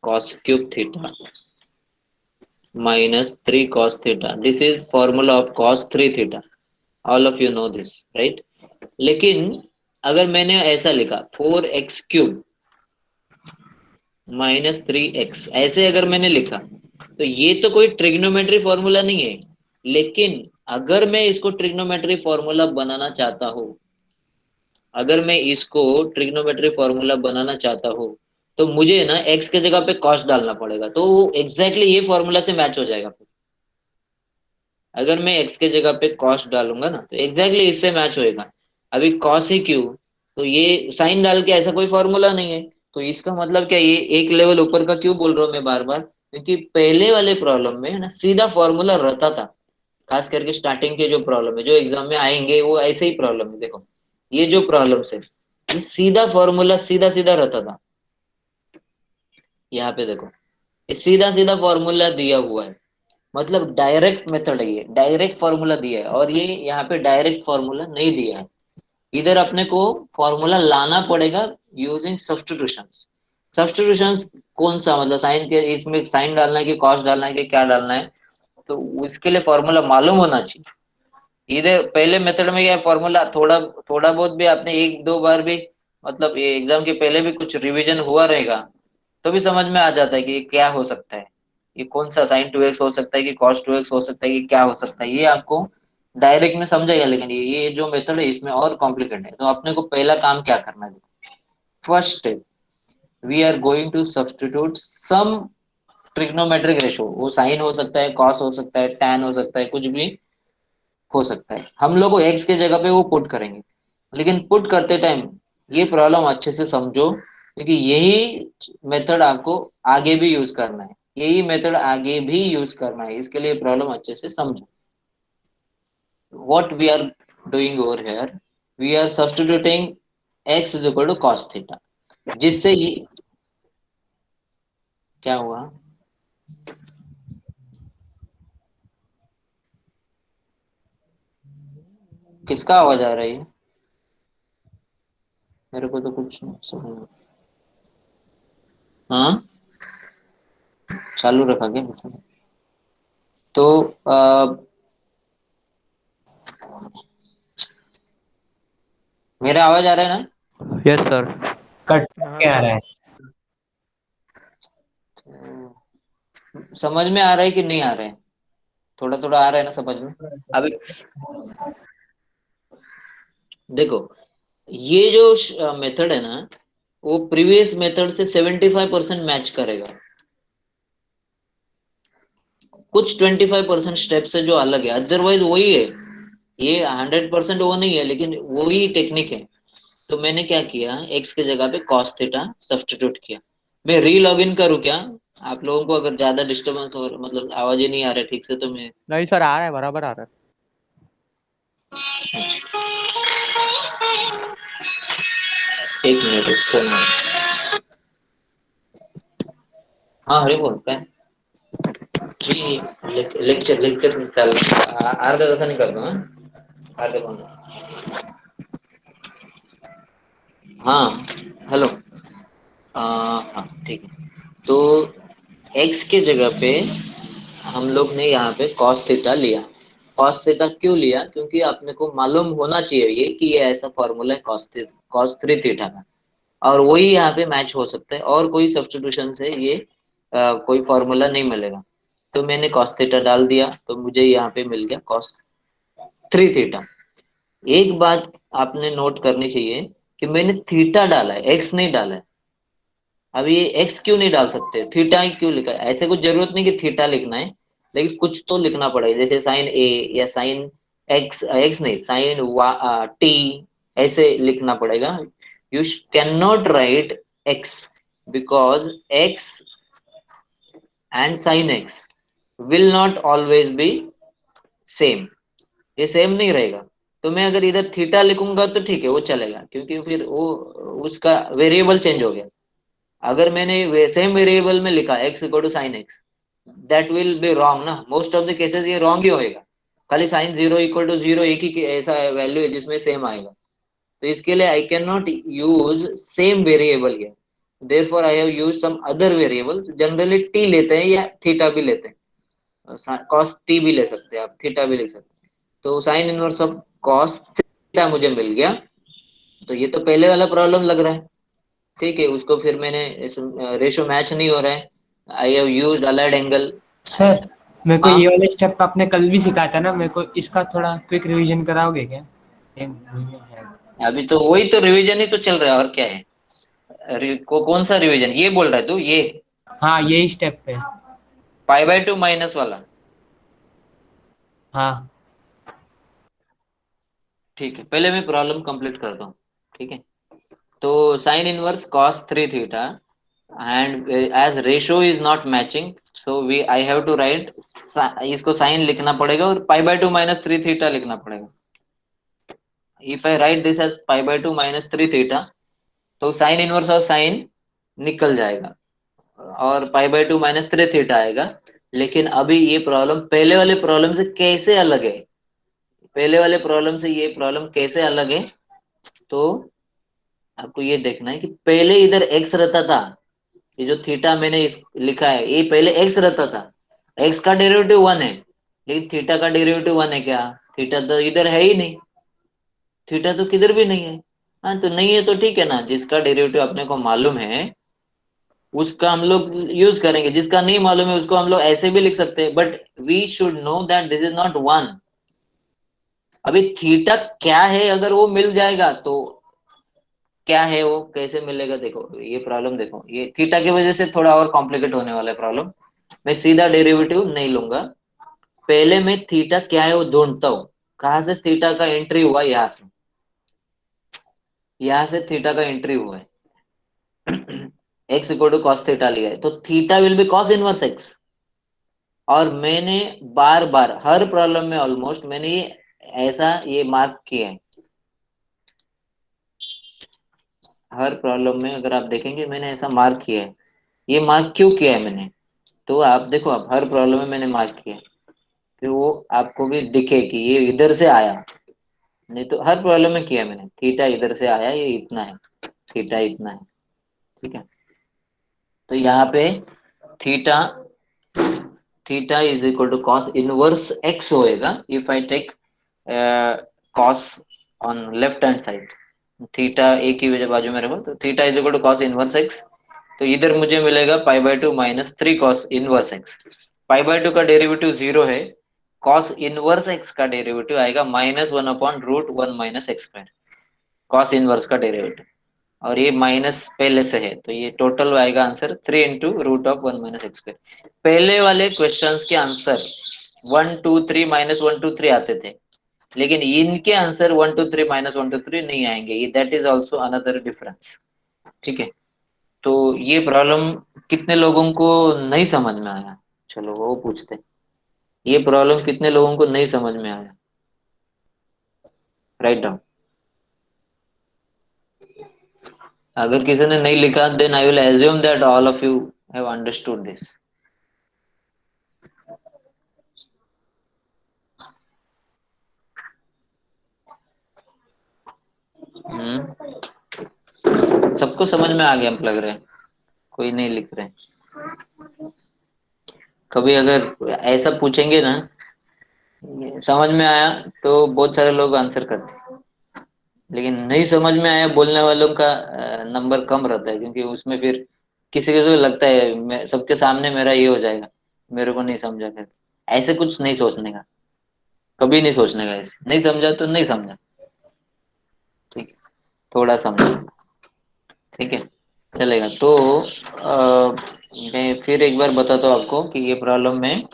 cos³ theta minus 3 cos theta, this is formula of cos 3 theta. All of you know this, right? लेकिन अगर मैंने ऐसा लिखा 4x³ माइनस 3x, ऐसे अगर मैंने लिखा, तो ये तो कोई ट्रिग्नोमेट्री फॉर्मूला नहीं है। लेकिन अगर मैं इसको ट्रिग्नोमेट्री फॉर्मूला बनाना चाहता हूँ, अगर मैं इसको ट्रिग्नोमेट्री फॉर्मूला बनाना चाहता हूँ, तो मुझे ना एक्स के जगह पे कॉस डालना पड़ेगा, तो एग्जैक्टली ये फॉर्मूला से मैच हो जाएगा फिर। अगर मैं एक्स के जगह पे कॉस डालूंगा ना, तो एग्जैक्टली इससे मैच होएगा। अभी कॉस ही क्यों, तो ये साइन डाल के ऐसा कोई फॉर्मूला नहीं है। तो इसका मतलब क्या, ये एक लेवल ऊपर का क्यों बोल रहा हूँ मैं बार बार, क्योंकि पहले वाले प्रॉब्लम में ना सीधा फॉर्मूला रहता था। खास करके स्टार्टिंग के जो प्रॉब्लम है, जो एग्जाम में आएंगे, वो ऐसे ही प्रॉब्लम है। देखो, ये जो प्रॉब्लम है, ये सीधा फॉर्मूला सीधा सीधा रहता था। यहाँ पे देखो, ये सीधा सीधा फॉर्मूला दिया हुआ है, मतलब डायरेक्ट मेथड है, ये डायरेक्ट फॉर्मूला दिया है, और ये यहाँ पे डायरेक्ट फॉर्मूला नहीं दिया है। इधर अपने को फॉर्मूला लाना पड़ेगा यूजिंग सब्स्टिट्यूशंस। सब्स्टिट्यूशंस कौन सा, मतलब साइन के, इसमें साइन डालना है कि कॉस डालना है कि क्या डालना है, तो उसके लिए फॉर्मूला मालूम होना चाहिए। इधर पहले मेथड में क्या फॉर्मूला थोड़ा थोड़ा बहुत भी आपने एक दो बार भी, मतलब ये एग्जाम के पहले भी कुछ रिवीजन हुआ रहेगा, तो भी समझ में आ जाता है कि ये क्या हो सकता है, ये कौन सा साइन 2x हो सकता है कि कॉस 2x हो सकता है कि क्या हो सकता है, ये आपको डायरेक्ट में समझाएगा। लेकिन ये जो मेथड है इसमें और कॉम्प्लिकेटेड है। तो अपने को पहला काम क्या करना है, first step, we are going to substitute some trigonometric ratio, वो साइन हो सकता है, कॉस हो सकता है, टैन हो सकता है, कुछ भी हो सकता है। हम लोग को एक्स के जगह पे वो पुट करेंगे, लेकिन पुट करते टाइम ये प्रॉब्लम अच्छे से समझो, क्योंकि यही मेथड आपको आगे भी यूज करना है, यही मेथड आगे भी यूज करना है, इसके लिए प्रॉब्लम अच्छे से समझो। what we are doing over here, we are substituting x is equal to cos theta, जिससे ये क्या हुआ, किसका आवाज आ रही है, मेरे को तो कुछ नहीं समझ। हाँ, चालू रखा क्या किसी ने? तो मेरा आवाज आ रहा है ना? Yes sir. कट हाँ के आ रहा सर। है। समझ में आ रहा है कि नहीं आ रहा है? थोड़ा थोड़ा आ रहा है ना समझ में? अभी देखो, ये जो मेथड है ना, वो प्रीवियस मेथड से 75% मैच करेगा। कुछ 25% स्टेप्स है जो अलग है, अदरवाइज वही है, ये 100% वो नहीं है, लेकिन वही टेक्निक है। तो मैंने क्या किया, एक्स के जगह पे कॉस थीटा सब्स्टिट्यूट किया। मैं री लॉग इन करूँ क्या? आप लोगों को अगर ज्यादा डिस्टरबेंस हो, मतलब आवाज ही नहीं आ रहा है ठीक से, तो मैं नहीं सर, आ रहा है, बराबर आ रहा है। एक मिनट रुको ना। हाँ हरी बोल काय, जी लेक्चर लेक्चर चाल अर्धा तासाने करतो हा, अर्धा पाऊण। हाँ हेलो, हाँ ठीक है। तो x के जगह पे हम लोग ने यहाँ पे cos थीटा लिया। cos थीटा क्यों लिया? क्योंकि आपने को मालूम होना चाहिए ये कि ये ऐसा फॉर्मूला है cos 3 थीटा का, और वही यहाँ पे मैच हो सकता है, और कोई सब्स्टिट्यूशन से ये कोई फॉर्मूला नहीं मिलेगा। तो मैंने cos थीटा डाल दिया, तो मुझे यहाँ पे मिल गया cos 3 थीटा। एक बात आपने नोट करनी चाहिए कि मैंने थीटा डाला है, एक्स नहीं डाला है। अब ये एक्स क्यों नहीं डाल सकते, थीटा ही क्यों लिखा है? ऐसे कुछ जरूरत नहीं कि थीटा लिखना है, लेकिन कुछ तो लिखना पड़ेगा, जैसे साइन ए या साइन एक्स, एक्स नहीं साइन टी, ऐसे लिखना पड़ेगा। You can not right x, because x and sine x will not always be same, ये सेम नहीं रहेगा। तो मैं अगर इधर थीटा लिखूंगा तो ठीक है, वो चलेगा, क्योंकि फिर वो उसका वेरिएबल चेंज हो गया। अगर मैंने सेम वेरिएबल में लिखा x equal to sine x, that will be wrong ना, मोस्ट ऑफ द केसेस ये रॉन्ग ही होएगा। खाली sine zero equal to zero एक ही ऐसा वैल्यू है जिसमें सेम आएगा। तो इसके लिए I can not use same variable here, therefore I have use some other variable. Generally T लेते हैं या थीटा भी लेते हैं, कॉस टी भी ले सकते हैं आप, थीटा भी ले सकते हैं। तो sine inverse of cos theta मुझे मिल गया। तो ये तो पहले वाला प्रॉब्लम लग रहा है, ठीक है। उसको फिर मैंने रेशो मैच नहीं हो रहा है, I have used allied angle. Sir मेरे को हाँ, ये वाले स्टेप आपने कल भी सिखाया था ना, मेरे को इसका थोड़ा क्विक रिवीजन कराओगे क्या? ये भूल गया शायद। अभी तो वही तो रिवीजन ही तो चल रहा है, और क्या है? कौन सा रिवीजन ये बोल रहा है तू? ये हाँ यही स्टेप पे। π/2 माइनस वाला? हाँ ठीक है, पहले मैं प्रॉब्लम कंप्लीट करता हूँ, ठीक है। तो sine inverse cos 3 theta, and as ratio is not matching, so we I have to write, इसको साइन लिखना पड़ेगा और π/2 माइनस 3 थीटा लिखना पड़ेगा। If I write this as π/2 minus 3 theta, तो साइन इनवर्स और साइन निकल जाएगा, और पाई बाय 2 माइनस 3 थीटा आएगा। लेकिन अभी ये प्रॉब्लम पहले वाले प्रॉब्लम से कैसे अलग है, पहले वाले प्रॉब्लम से ये प्रॉब्लम कैसे अलग है, तो आपको ये देखना है कि पहले इधर एक्स रहता था, ये जो थीटा मैंने लिखा है ये पहले एक्स रहता था, एक्स का डेरिवेटिव 1 है, लेकिन थीटा का डेरिवेटिव 1 है क्या? थीटा तो इधर है ही नहीं, थीटा तो किधर भी नहीं है। हाँ तो नहीं है तो ठीक है ना, जिसका डेरिवेटिव अपने को मालूम है उसका हम लोग यूज करेंगे, जिसका नहीं मालूम है उसको हम लोग ऐसे भी लिख सकते हैं, but we should know that this is not 1। अभी थीटा क्या है अगर वो मिल जाएगा तो क्या है वो कैसे मिलेगा, देखो ये प्रॉब्लम, देखो ये थीटा की वजह से थोड़ा और कॉम्प्लिकेट होने वाला है प्रॉब्लम। मैं सीधा डेरिवेटिव नहीं लूंगा, पहले मैं थीटा क्या है वो ढूंढता हूँ। कहाँ से थीटा का एंट्री हुआ? यहाँ से, यहाँ से थीटा का एंट्री हुआ है। X equal to cos theta लिया है तो theta will be cos inverse x. और मैंने बार बार हर प्रॉब्लम में ऑलमोस्ट मैंने ये ऐसा ये मार्क किया है, हर प्रॉब्लम में अगर आप देखेंगे मैंने ऐसा मार्क किया है। ये मार्क क्यों किया है मैंने, तो आप देखो, आप हर प्रॉब्लम में मैंने मार्क किया है कि वो आपको भी दिखे कि ये इधर से आया, नहीं तो हर प्रॉब्लम में किया मैंने, थीटा इधर से आया, ये इतना है, थीटा इतना है, ठीक है। तो यहाँ पे theta theta is equal to cos inverse x होएगा if I take cos on left hand side. Theta एक ही वजह बाजू में रखो तो theta is equal to cos inverse x, तो इधर मुझे मिलेगा pi by 2 minus 3 cos inverse x. Pi by 2 का डेरिवेटिव 0 है, कॉस इनवर्स एक्स का डेरिवेटिव आएगा -1/√1 minus x square, cos inverse का डेरिवेटिव, और ये माइनस पहले से है तो ये टोटल आएगा answer 3 into root of 1 minus x square. पहले वाले क्वेश्चंस के आंसर 1 2 3 -1 2 3 आते थे, लेकिन इनके आंसर 1 2 3 -1 2 3 नहीं आएंगे, ये that is also another difference, ठीक है। तो ये प्रॉब्लम कितने लोगों को नहीं समझ में आया, चलो वो पूछते हैं। ये प्रॉब्लम कितने लोगों को नहीं समझ में आया, राइट डाउन। अगर किसी ने नहीं लिखा then I will assume that all of you have understood this. सबको समझ में आ गया लग रहा है, कोई नहीं लिख रहे। कभी अगर ऐसा पूछेंगे ना ये समझ में आया तो बहुत सारे लोग आंसर करते हैं, लेकिन नहीं समझ में आया बोलने वालों का नंबर कम रहता है, क्योंकि उसमें फिर किसी किसी को लगता है मैं सबके सामने मेरा ये हो जाएगा, मेरे को नहीं समझा कर, ऐसे कुछ नहीं सोचने का, कभी नहीं सोचने का, ऐसे नहीं समझा तो नहीं समझा, ठीक, थोड़ा समझा, ठीक है, चलेगा। तो मैं फिर एक बार बताता हूँ आपको कि ये प्रॉब्लम में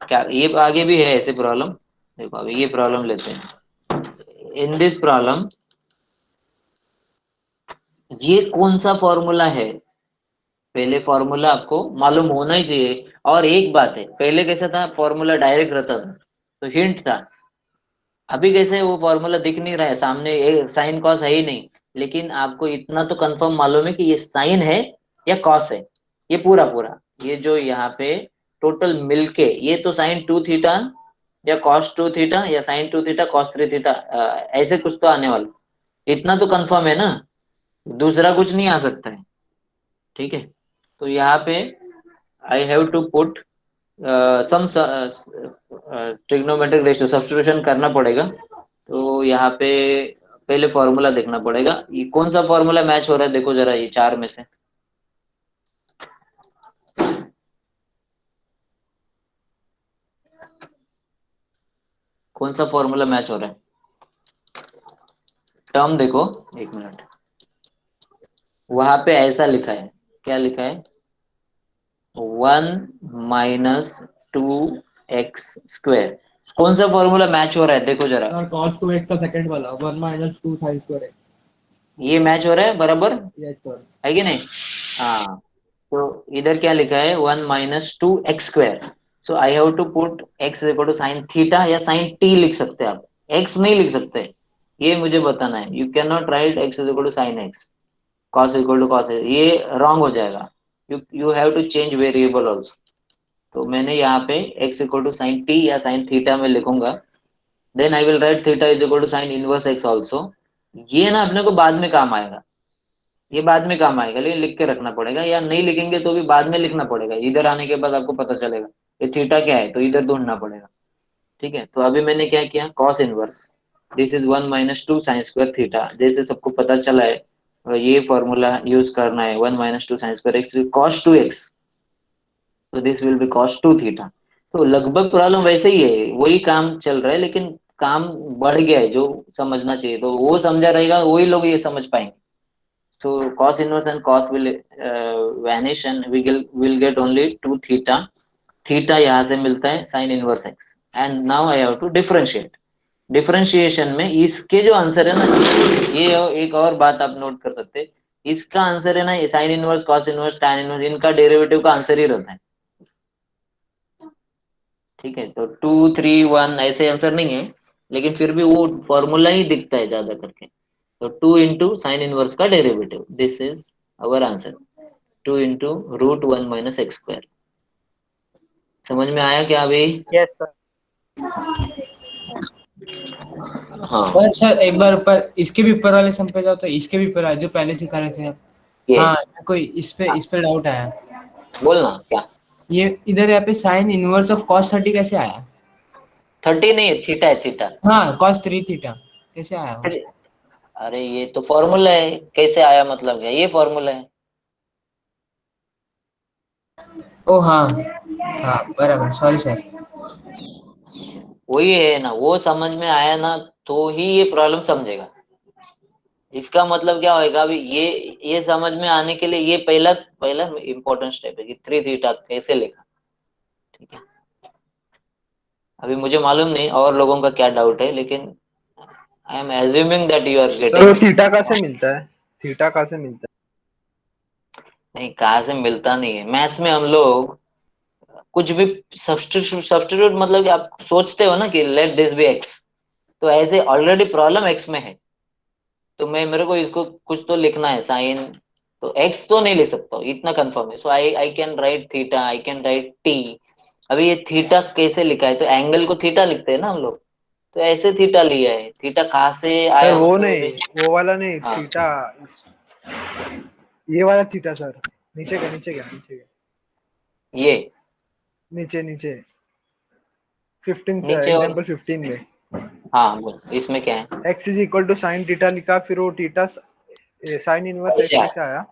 क्या, ये आगे भी है ऐसे प्रॉब्लम। देखो अभी ये प्रॉब्लम लेते हैं, इन दिस प्रॉब्लम ये कौन सा फॉर्मूला है, पहले फॉर्मूला आपको मालूम होना ही चाहिए। और एक बात है, पहले कैसा था फॉर्मूला डायरेक्ट रहता था तो हिंट था, अभी कैसे वो फॉर्मूला दिख नहीं रहा है सामने, साइन कॉस है ही नहीं, लेकिन आपको इतना तो कंफर्म मालूम है कि ये साइन है या कॉस है, ये पूरा पूरा ये जो यहाँ पे टोटल मिलके ये तो साइन 2 थीटा या कॉस 2 थीटा या साइन 2 थीटा कॉस 3 थीटा, ऐसे कुछ तो आने वाला, इतना तो कंफर्म है ना, दूसरा कुछ नहीं आ सकता है, ठीक है। तो यहाँ पे I have to put some trigonometric ratio substitution करना पड़ेगा। तो यहाँ पे पहले फॉर्मूला देखना पड़ेगा, ये कौन सा फॉर्मूला मैच हो रहा है, देखो जरा ये चार में से, कौन सा फॉर्मूला मैच हो रहा है, टर्म देखो, एक मिनट, वहां पे ऐसा लिखा है, क्या लिखा है, 1 - 2x², कौन सा फॉर्मूला मैच हो रहा है देखो जरा, सर cos 2x का सेकंड वाला 1 - 2 sin square x। ये मैच हो रहा है बराबर, यस सर। है कि नहीं? हाँ, तो इधर क्या लिखा है 1 - 2x², so I have to put x equal to sine theta या साइन t लिख सकते हैं आप, x नहीं लिख सकते, ये मुझे बताना है, you can not write x equal to sine x, cos equal to cos, ये रॉन्ग हो जाएगा, you have to change variable also. तो मैंने यहाँ पे x equal to sine T या साइन थीटा में लिखूंगा, then I will write theta is equal to sine inverse x also. ये ना अपने को बाद में काम आएगा, ये बाद में काम आएगा, लेकिन लिख के रखना पड़ेगा, या नहीं लिखेंगे तो भी बाद में लिखना पड़ेगा, इधर आने के बाद आपको पता चलेगा ये थीटा क्या है, तो इधर ढूंढना पड़ेगा। ठीक है, तो अभी मैंने क्या किया, cos inverse this is 1 - 2 sine square theta, जैसे सबको पता चला है और ये फॉर्मूला यूज करना है, 1 - 2 sine square x cos 2x, तो this will be cos 2 theta. तो लगभग प्रॉब्लम वैसे ही है, वही काम चल रहा है, लेकिन काम बढ़ गया है जो समझना चाहिए, तो वो समझा रहेगा वही लोग ये समझ पाएंगे। So cos inverse and cos will vanish and we will get only 2 theta। Theta यहाँ से मिलता है sin inverse x, and now I have to differentiate। Differentiation में इसके जो आंसर है ना, ये एक और बात आप नोट कर सकते हैं, इसका आंसर है ना sin inverse cos inverse tan inverse, इनका डेरिवेटिव का आंसर ही रहता है। ठीक है, तो 2 3 1 ऐसे आंसर नहीं है, लेकिन फिर भी वो फॉर्मूला ही दिखता है ज्यादा करके। तो 2 × sin 1 का derivative, this is our answer, 2 × √1 - x²। समझ में आया क्या अभी? Yes sir. हाँ, सर सर एक बार ऊपर इसके भी ऊपर वाले सम पे जाओ, तो इसके भी ऊपर जो पहले सिखा रहे थे आप। ये हाँ, कोई इस पे डाउट आया। बोलना क्या। ये इधर यहाँ पे साइन इनवर्स ऑफ cos 30 कैसे आया? 30 नहीं है, थीटा है, थीटा। हाँ, cos 3 थीटा कैसे आया वो? अरे अरे ये तो फॉर्मूला है, कैसे आया मतलब क्या, ये फॉर्मूला है। ओ हाँ, हाँ बराबर, सॉरी सर। वही है ना, वो समझ में आया ना तो ही ये प्रॉब्लम समझेगा। इसका मतलब क्या होएगा, अभी ये समझ में आने के लिए ये पहला पहला इंपॉर्टेंट स्टेप है कि 3 थीटा कैसे लिखा। ठीक है, अभी मुझे मालूम नहीं और लोगों का क्या डाउट है, लेकिन I am assuming that you are sir वो गेटिंग। थीटा कहाँ से मिलता है? थीटा कहाँ से मिलता नहीं, कहाँ से मिलता नहीं है, मैथ्स में हम लोग कुछ भी सब्स्टिट्यूट मतलब कि आप सोचते हो ना कि लेट दिस बी एक्स, तो ऐसे ऑलरेडी प्रॉब्लम एक्स में है, तो मैं मेरे को इसको कुछ तो लिखना है साइन, तो एक्स तो नहीं लिख सकता हूँ, इतना कंफर्म है। So I I can write theta, I can write T. अभी ये थीटा कैसे लिखा है, तो एंगल को थीटा लिखते हैं ना हम लोग, तो ऐसे थीटा लिया है, थीटा कहाँ से है? सर आया वो मतलब नहीं, अभी। वो वाला नहीं, हाँ, थीटा ये वाला थीटा सर। नीचे का, नीचे का, नीचे का, ये नीचे नीचे 15 से नीचे और, एग्जांपल 15 में हाँ बोल इसमें क्या है। x is equal to sine theta लिखा, फिर वो थीटा साइन इनवर्स x अच्छा कैसे आया?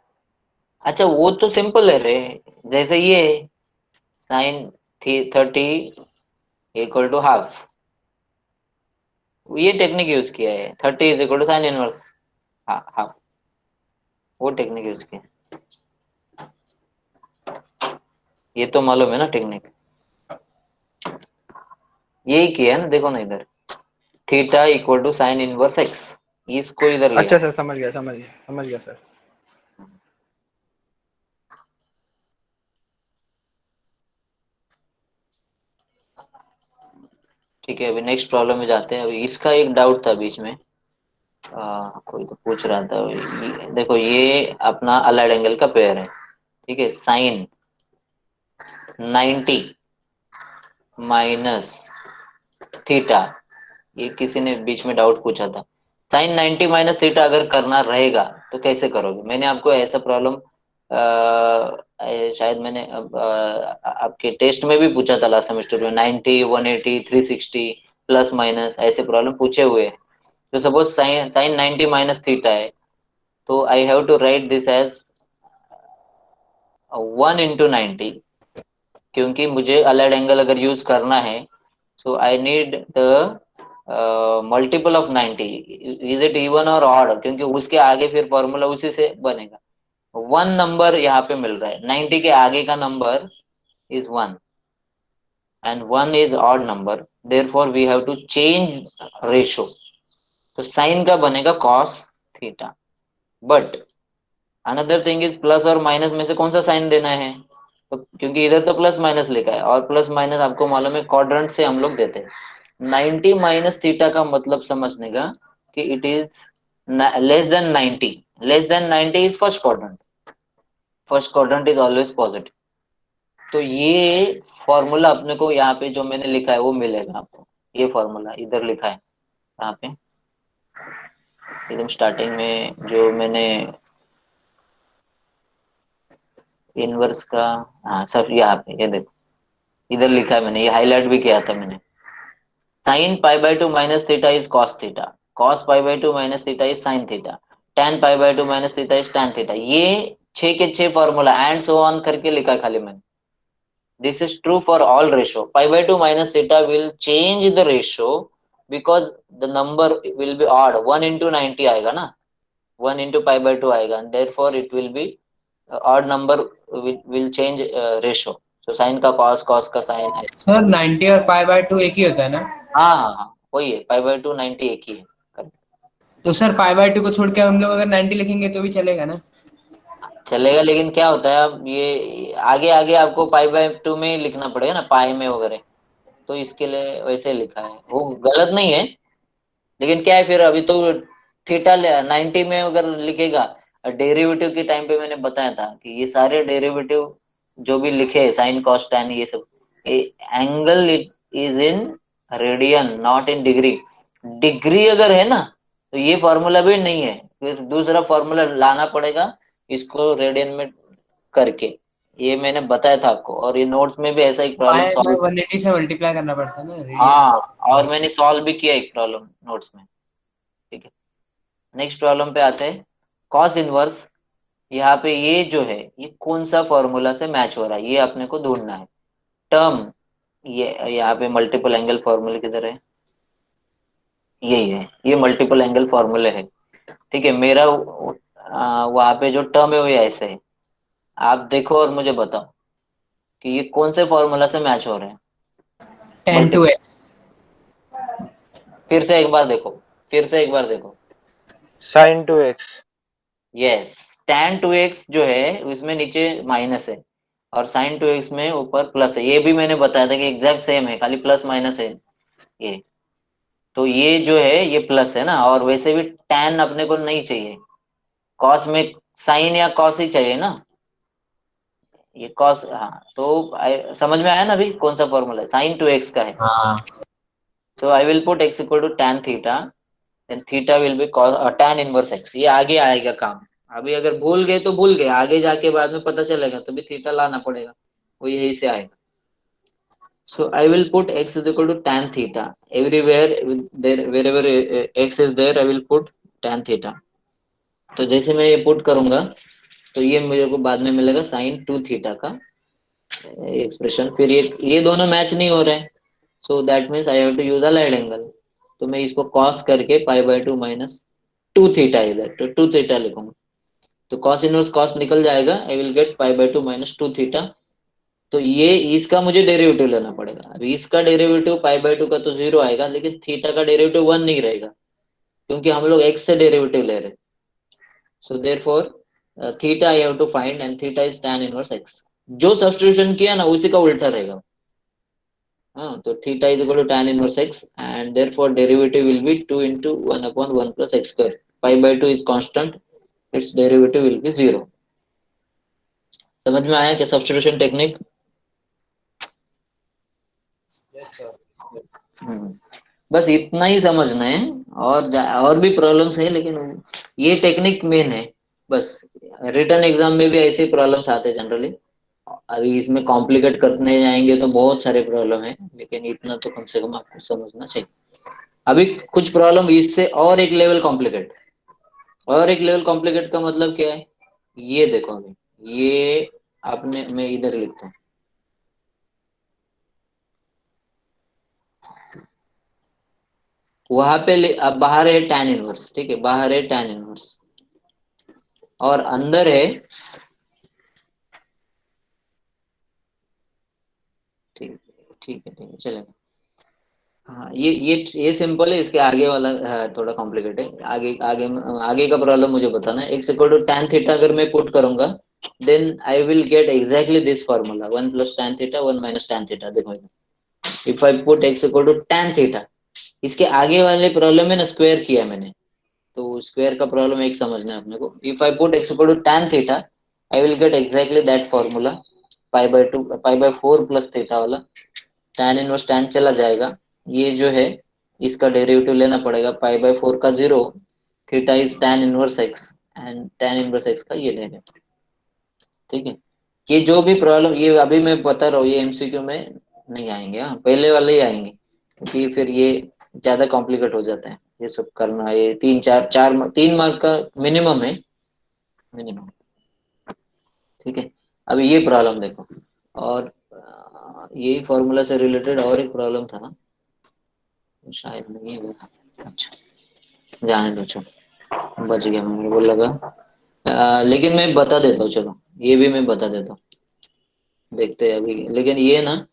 अच्छा, वो तो सिंपल है रे, जैसे ये साइन 30 इक्वल टू हाफ, ये टेक्निक यूज किया है, 30 is equal to sine inverse half, वो टेक्निक यूज किया है। ये तो मालूम है ना टेक्निक, यही किया है ना, देखो ना इधर, theta equal to sine inverse x, इसको इधर लिया। अच्छा सर, समझ गया, समझ गया, समझ गया सर। ठीक है, अभी नेक्स्ट प्रॉब्लम में जाते हैं। अभी इसका एक डाउट था बीच में, कोई तो पूछ रहा था, देखो ये अपना अलाइड एंगल का पेयर है, ठीक है, साइन 90 माइनस थीटा, ये किसी ने बीच में डाउट पूछा था, साइन 90 माइनस थीटा अगर करना रहेगा तो कैसे करोगे। मैंने आपको ऐसा प्रॉब्लम शायद मैंने आपके टेस्ट में भी पूछा था लास्ट सेमेस्टर में, 90 180 360 प्लस माइनस ऐसे प्रॉब्लम पूछे हुए हैं। तो suppose sine sine 90 minus theta है, तो I have to write this as 1 × 90, क्योंकि मुझे अलाइड एंगल अगर यूज करना है, so I need the multiple of 90, is it even और ऑड, क्योंकि उसके आगे फिर फॉर्मूला उसी से बनेगा। वन नंबर यहाँ पे मिल रहा है, 90 के आगे का number is 1 and 1 is odd number, therefore we have to change ratio. तो साइन का बनेगा cos theta, but another thing is plus और माइनस में से कौन सा साइन देना है, तो क्योंकि इधर तो प्लस माइनस लिखा है, और प्लस माइनस आपको मालूम है क्वाड्रेंट से हम लोग देते हैं। 90 माइनस थीटा का मतलब समझने का कि it is less than 90, less than 90 is first quadrant, first quadrant is always positive. तो ये फॉर्मूला अपने को यहाँ पे जो मैंने लिखा है वो मिलेगा आपको। ये फॉर्मूला इधर लिखा है यहाँ पे एकदम स्टार्टिंग में, जो मैंने इनवर्स का, हाँ सब यहाँ पे ये देखो इधर लिखा है मैंने, ये हाईलाइट भी किया था मैंने। Sine pi by 2 minus theta is cos theta, cos pi by 2 minus theta is sine theta, tan pi by 2 minus theta is tan theta. ये 6 के 6 फॉर्मूला एंड सो ऑन करके लिखा है खाली मैंने। This is true for all ratio. Pi by 2 minus theta will change the ratio because the number will be odd, 1 into 90 आएगा ना, 1 into पाई बाय 2 आएगा, therefore it will be odd number will change ratio. So sine का कॉस, कॉस का साइन। सर 90 और पाई बाय 2 एक ही होता है ना? हाँ हाँ हाँ वही है, पाई बाय 2 90 एक ही है। तो सर पाई बाय 2 को छोड़ के हम लोग अगर 90 लिखेंगे तो भी चलेगा ना? चलेगा, लेकिन क्या होता है अब ये आगे आगे आपको पाई बाय 2 में ही लिखना पड़ेगा ना, पाई में वगैरह, तो इसके लिए वैसे लिखा है, वो गलत नहीं है। लेकिन क्या है फिर अभी तो थीटा 90 में अगर लिखेगा, डेरिवेटिव के टाइम पे मैंने बताया था कि ये सारे डेरिवेटिव जो भी लिखे साइन कॉस टैन ये सब, angle is in radian not in degree. Degree अगर है ना तो ये फॉर्मूला भी नहीं है, फिर दूसरा फॉर्मूला लाना पड़ेगा इसको रेडियन में करके। ये मैंने बताया था आपको, और ये नोट्स में भी ऐसा एक प्रॉब्लम पाई में सॉल्व। 180 से मल्टीप्लाई करना पड़ता है ना हाँ, और रेडियन। मैंने सॉल्व भी किया एक प्रॉब्लम नोट्स में। ठीक है, नेक्स्ट प्रॉब्लम पे आते हैं। कॉस इनवर्स, यहाँ पे ये जो है ये कौन सा फॉर्मूला से मैच हो रहा है ये अपने को ढूंढना है। टर्म, ये यहाँ पे मल्टीपल एंगल फॉर्मूले किधर है, यही है, ये मल्टीपल एंगल फॉर्मूले है। ठीक है, मेरा वहाँ पे जो टर्म है वो ऐसे है। आप देखो और मुझे बताओ कि ये कौन से फॉर्मूला से मैच हो रहे हैं। 10 to मल्टीपल, x। फिर से एक बार देखो, फिर से एक बार देखो। sin 2x। Yes, tan 2x जो है उसमें नीचे माइनस है, और sin 2x में ऊपर प्लस है। ये भी मैंने बताया था कि एग्जैक्ट सेम है, खाली प्लस माइनस है ये। तो ये जो है ये प्लस है ना, और वैसे भी tan अपने को नहीं चाहिए, cos में sin या cos ही चाहिए ना, ये cos। हाँ तो समझ में आया ना अभी कौन सा फॉर्मूला है, sin 2x का है। हाँ so I will put x equal to tan theta, then theta will be tan inverse x। ये आगे आएगा काम, अभी अगर भूल गए तो भूल गए, आगे जाके बाद में पता चलेगा तभी थीटा लाना पड़ेगा, वो यही से आएगा। So I will put x is equal to tan theta everywhere there, wherever x is there I will put tan theta। तो जैसे मैं ये पुट करूंगा तो ये मेरे को बाद में मिलेगा साइन 2 थीटा का एक्सप्रेशन। फिर ये दोनों मैच नहीं हो रहे हैं, so that means I have to use allied angle. तो मैं इसको कॉस करके पाई बाय 2 माइनस 2 थीटा, इधर तो 2 थीटा लिखूंगा, तो कॉस इनवर्स कॉस निकल जाएगा, आई will gate pi by 2 minus 2 theta. तो ये इसका मुझे डेरिवेटिव लेना पड़ेगा। अभी इसका डेरिवेटिव पाई बाय 2 का तो 0 आएगा, लेकिन थीटा का डेरिवेटिव 1 नहीं रहेगा, क्योंकि हम लोग x से डेरिवेटिव ले रहे हैं। So therefore theta I have to find, and theta is tan inverse x। जो सब्स्टिट्यूशन किया ना उसी का उल्टा रहेगा। हाँ, तो theta is equal to tan inverse x, and therefore derivative will be 2 into 1 upon 1 plus x square। Pi by 2 is constant, it's derivative will be 0। समझ में आया क्या सब्स्टिट्यूशन टेक्निक? बस इतना ही समझना है, और भी प्रॉब्लम्स है, लेकिन ये टेक्निक मेन है बस। रिटर्न एग्जाम में भी ऐसे प्रॉब्लम्स आते हैं जनरली। अभी इसमें कॉम्प्लिकेट करने जाएंगे तो बहुत सारे प्रॉब्लम है, लेकिन इतना तो कम से कम आपको समझना चाहिए। अभी कुछ प्रॉब्लम इससे और एक लेवल कॉम्प्लिकेट, और एक लेवल कॉम्प्लिकेट का मतलब क्या है, ये देखो अभी ये आपने, मैं इधर लिखता हूँ, वहां पे अब बाहर है tan इनवर्स, ठीक है, बाहर है tan इनवर्स, और अंदर है, ठीक ठीक है, ठीक है चलेगा। हाँ ये सिंपल है, इसके आगे वाला थोड़ा कॉम्प्लिकेट है। आगे आगे आगे का प्रॉब्लम मुझे बताना है। x equal to tan theta अगर मैं पुट करूंगा, then I will get exactly this formula, 1 plus tan theta 1 minus tan theta. देखो if I put x equal to tan theta, इसके आगे वाले प्रॉब्लम में ना स्क्वायर किया मैंने, तो स्क्वायर का प्रॉब्लम एक समझना है अपने को। If I put x equal to tan theta I will get exactly that formula, pi by 4 plus theta वाला। tan इनवर्स tan चला जाएगा, ये जो है इसका डेरिवेटिव लेना पड़ेगा, पाई बाय 4 का 0, theta is tan inverse x and tan inverse x का ये लेना। ठीक है, ये जो भी प्रॉब्लम ये अभी मैं बता रहा हूँ ये एमसीक्यू में नहीं आएंगे, हाँ पहले वाले ही आएंगे, क्योंकि फिर ये ज्यादा कॉम्प्लिकेट हो जाता है ये सब करना। ये 3 मार्क का मिनिमम है, मिनिमम। ठीक है, अभी ये प्रॉब्लम देखो, और यही फॉर्मूला से रिलेटेड और एक प्रॉब्लम था ना, शायद नहीं है। अच्छा, जाने दो, चलो बच गया, मुझे वो लगा। लेकिन मैं बता देता हूँ, चलो ये भी मैं बता देता हूँ, देखते हैं अभी। लेकिन ये ना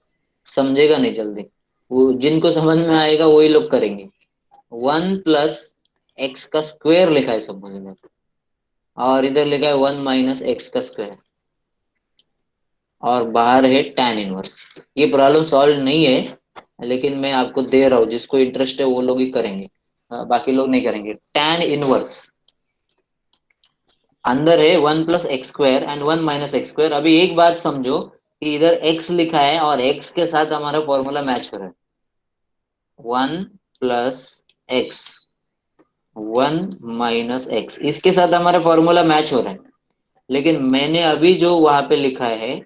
समझेगा नहीं जल्दी, वो जिनको समझ में आएगा वही लोग करेंगे। 1 + x का स्क्वायर लिखा है सब इधर, और इधर लिखा है 1 - x का स्क्वायर, और बाहर है tan इनवर्स। ये प्रॉब्लम सॉल्व नहीं है, लेकिन मैं आपको दे रहा हूँ, जिसको इंटरेस्ट है वो लोग ही करेंगे, बाकी लोग नहीं करेंगे। tan इनवर्स अंदर है 1 + x² एंड 1 - x²। अभी एक बात समझो कि इधर x लिखा है और x के साथ हमारा फॉर्मूला मैच हो रहा है, 1 + x 1 - x, इसके साथ हमारा फॉर्मूला मैच हो रहा है। लेकिन मैंने अभी जो वहां पे लिखा है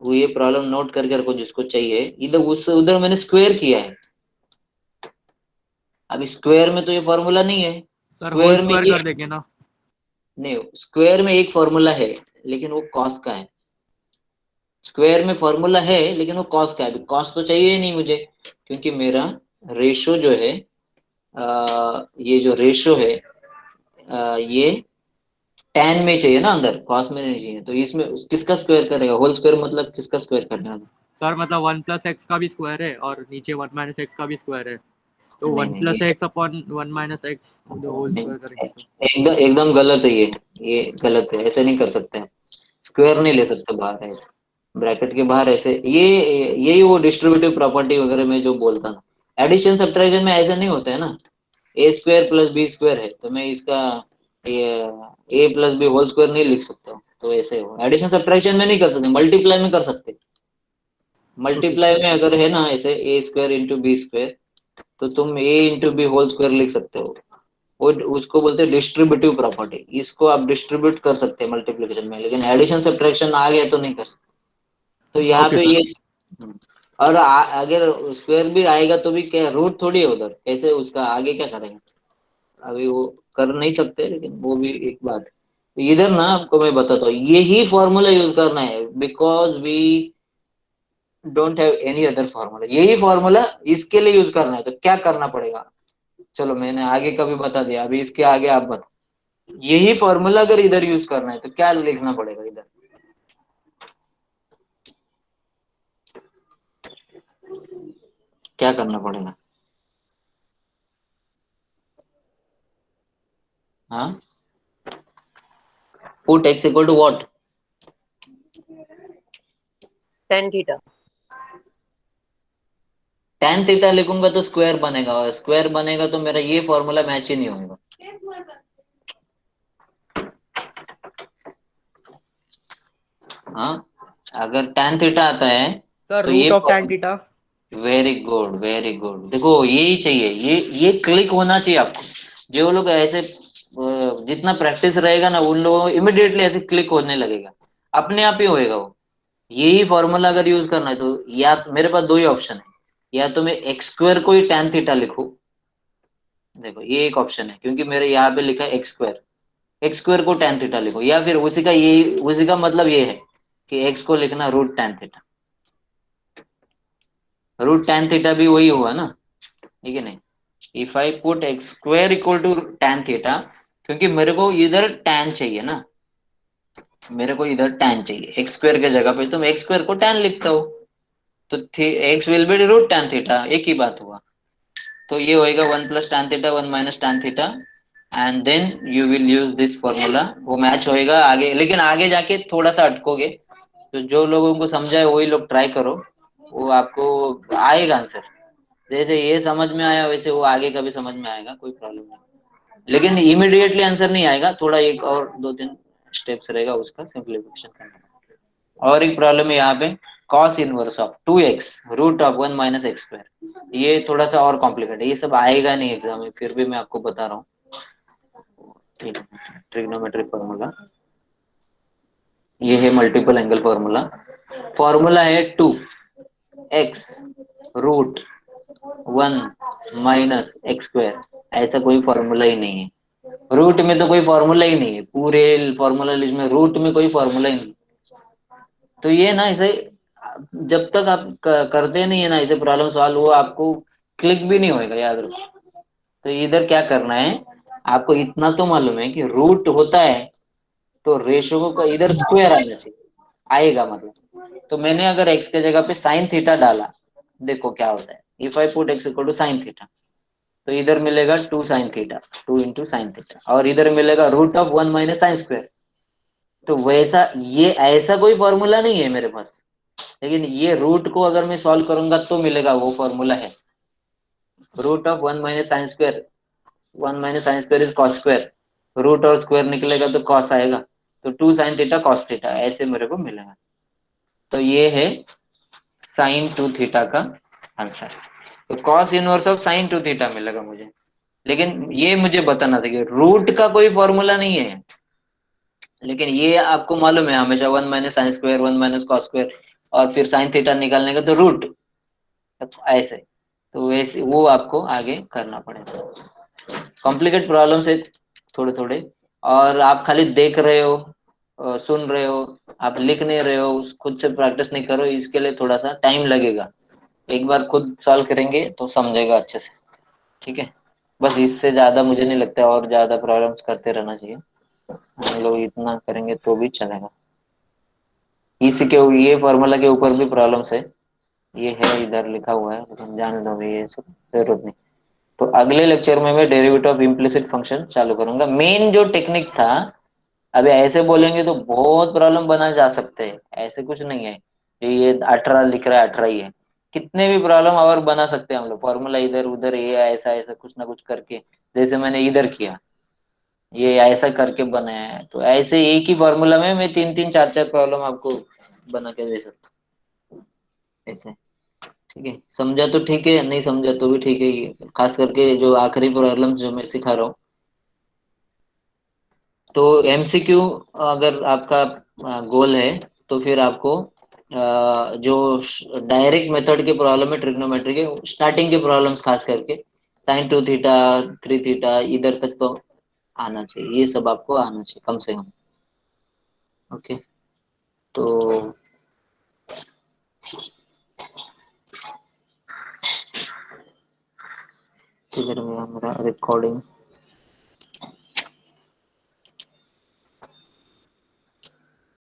वो, ये प्रॉब्लम नोट करके रखो जिसको चाहिए, इधर उस उधर मैंने स्क्वायर किया है। अब स्क्वायर में तो ये फॉर्मूला नहीं है, सर होल स्क्वायर में स्क्वायर ये कर देंगे ना। नहीं, स्क्वायर में एक फॉर्मूला है लेकिन वो कॉस का है। स्क्वायर में फॉर्मूला है लेकिन वो कॉस का है, कॉस तो चाहिए ही नहीं मुझे, क्योंकि मेरा रेशो जो है, ये जो रेशो है, ये tan में चाहिए ना, अंदर कॉस में नहीं चाहिए। तो इसमें किसका स्क्वायर करेगा, होल स्क्वायर मतलब किसका स्क्वायर करना है? सर मतलब 1 + x का भी स्क्वायर है और नीचे 1 - x का भी स्क्वायर है, तो नहीं 1 नहीं, + x अपॉन 1 - x होल नहीं, स्क्वायर करेंगे तो। एकदम एकदम गलत है ये गलत है, ऐसे नहीं कर सकते हैं। स्क्वायर नहीं ले सकते बाहर, ऐसे ब्रैकेट के बाहर ऐसे। ये यही वो डिस्ट्रीब्यूटिव प्रॉपर्टी वगैरह में जो बोलता ना, एडिशन सब्ट्रैक्शन में ऐसे नहीं होता है ना। a² + b² है, तो मैं इसका ये a + b होल स्क्वायर नहीं लिख सकता हूँ, तो ऐसे हो एडिशन सब्ट्रैक्शन में नहीं कर सकते, मल्टीप्लाई में कर सकते। ओके मल्टीप्लाई में अगर है ना ऐसे a² × b², तो तुम a × b होल स्क्वायर लिख सकते हो। वो उसको बोलते हैं डिस्ट्रीब्यूटिव प्रॉपर्टी, इसको आप डिस्ट्रीब्यूट कर सकते हैं मल्टीप्लिकेशन में, लेकिन एडिशन सब्ट्रैक्शन आ गया तो नहीं कर सकते। तो यहाँ ओके पे सर। ये और अगर स्क्वायर भी आएगा तो भी क्या रूट थोड़ी है उधर, कैसे उसका आगे क्या करेंगे, अभी वो कर नहीं सकते, लेकिन वो भी एक बात है। इधर ना आपको मैं बताता हूँ, यही फॉर्मूला यूज करना है, because we don't have any other formula. यही फॉर्मूला इसके लिए यूज करना है, तो क्या करना पड़ेगा, चलो मैंने आगे का भी बता दिया, अभी इसके आगे आप बता। यही फॉर्मूला अगर इधर यूज करना है तो क्या लिखना पड़ेगा इधर, क्या करना पड़ेगा? हाँ, put x equal to what? tan theta. tan theta लिखूंगा तो स्क्वायर बनेगा, और स्क्वायर बनेगा तो मेरा ये फॉर्मूला मैच ही नहीं होगा। हाँ, अगर tan थीटा आता है सर तो ये root of tan theta. Very good, very good. देखो यही चाहिए, ये क्लिक होना चाहिए आपको। जो लोग ऐसे जितना प्रैक्टिस रहेगा ना, उन लोगों को इमिडिएटली ऐसे क्लिक होने लगेगा, अपने आप ही होएगा वो। यही फॉर्मूला अगर यूज करना है तो या मेरे पास दो ही ऑप्शन है, या तो मैं x² को ही tan थीटा लिखूं, देखो ये एक ऑप्शन है, क्योंकि मेरे यहाँ पे लिखा है x² को tan थीटा लिखो, या फिर उसी का मतलब ये है कि x को लिखना root tan theta. Root tan theta भी वही हुआ ना, ठीक है नहीं? If I put x² = tan theta, क्योंकि मेरे को इधर tan चाहिए ना, मेरे को इधर tan चाहिए x² के जगह पे, तो मैं x² को tan लिखता हूँ, तो x will be root tan theta, एक ही बात हुआ। तो ये होएगा 1 + tan theta 1 - tan theta, and then you will use this formula, वो मैच होएगा आगे। लेकिन आगे जाके थोड़ा सा अटकोगे, तो जो लोगों को समझा है वही लोग ट्राई करो, वो आपको आएगा आंसर। जैसे ये समझ में आया वैसे वो आगे का भी समझ में आएगा, कोई प्रॉब्लम नहीं। लेकिन इमीडिएटली आंसर नहीं आएगा, थोड़ा एक और 2 दिन स्टेप्स रहेगा उसका सिंप्लीफिकेशन करना। और एक प्रॉब्लम है यहाँ पे, cos inverse of 2x root of 1 minus x square. ये थोड़ा सा और कॉम्प्लिकेटेड है, ये सब आएगा नहीं एग्जाम में, फिर भी मैं आपको बता रहा हूँ। ट्रिग्नोमेट्रिक फॉर्मूला, ये है मल्टीपल एंगल फॉर्मूला। फॉर्मूला है 2x root 1 minus x square. ऐसा कोई फॉर्मूला ही नहीं है, रूट में तो कोई फॉर्मूला ही नहीं है, पूरे फॉर्मूला लिस्ट में रूट में कोई फॉर्मूला ही नहीं। तो ये ना इसे जब तक आप करते नहीं है ना इसे प्रॉब्लम सॉल्व, वो आपको क्लिक भी नहीं होएगा, याद रखो। तो इधर क्या करना है, आपको इतना तो मालूम है कि रूट होता है तो रेशो को इधर स्क्वायर आना चाहिए, आएगा मतलब। तो मैंने अगर x के जगह पे साइन थीटा डाला, देखो क्या होता है, if I put x equal to sine theta, तो इधर मिलेगा 2 sine theta, 2 into sine theta, और इधर मिलेगा root of 1 minus sine square. तो वैसा ये ऐसा कोई फॉर्मूला नहीं है मेरे पास, लेकिन ये रूट को अगर मैं सॉल्व करूंगा तो मिलेगा, वो फॉर्मूला है root of 1 minus sine square. 1 minus sine square is cos square, root और स्क्वायर निकलेगा तो कॉस आएगा, तो 2 साइन थीटा कॉस थीटा ऐसे मेरे को मिलेगा। तो ये है साइन 2 थीटा का आंसर। तो cos inverse of sine 2 theta मिलेगा मुझे, लेकिन ये मुझे बताना था कि रूट का कोई फॉर्मूला नहीं है, लेकिन ये आपको मालूम है हमेशा 1 minus sine square 1 minus cos square, और फिर साइन थीटा निकालने का तो रूट, ऐसे। तो वैसे वो आपको आगे करना पड़ेगा। कॉम्प्लिकेट प्रॉब्लम है थोड़े थोड़े, और आप खाली देख रहे हो, सुन रहे हो, आप लिख नहीं रहे हो, खुद से प्रैक्टिस नहीं करो, इसके लिए थोड़ा सा टाइम लगेगा। एक बार खुद सॉल्व करेंगे तो समझेगा अच्छे से, ठीक है। बस इससे ज्यादा मुझे नहीं लगता और ज्यादा प्रॉब्लम्स करते रहना चाहिए, हम लोग इतना करेंगे तो भी चलेगा। इसी के ये फॉर्मूला के ऊपर भी प्रॉब्लम्स है, ये है इधर लिखा हुआ है, लेकिन जाने दो भाई, ये सब जरूरत नहीं। तो अगले लेक्चर में मैं डेरिवेटिव ऑफ इम्प्लिसिट फंक्शन चालू करूंगा। मेन जो टेक्निक था, अभी ऐसे बोलेंगे तो बहुत प्रॉब्लम बना जा सकते हैं, ऐसे कुछ नहीं है कि ये 18 लिख रहा है 18 ही है, कितने भी प्रॉब्लम और बना सकते हैं हम लोग, फॉर्मूला इधर उधर ये ऐसा ऐसा कुछ ना कुछ करके, जैसे मैंने इधर किया, ये ऐसा करके बनाया है। तो ऐसे एक ही फॉर्मूला में मैं 3 3 4 4 प्रॉब्लम आपको बना के दे सकता हूँ, ऐसे। ठीक है, समझा तो ठीक है, नहीं समझा तो भी ठीक है। ये खास करके जो आखिरी प्रॉब्लम जो मैं सिखा रहा हूँ, तो एमसीक्यू अगर आपका गोल है, तो फिर आपको जो डायरेक्ट मेथड के प्रॉब्लम है ट्रिग्नोमेट्री के, स्टार्टिंग के प्रॉब्लम्स खास करके साइन 2 थीटा 3 थीटा इधर तक तो आना चाहिए, ये सब आपको आना चाहिए कम से कम। ओके, तो इधर में हमारा रिकॉर्डिंग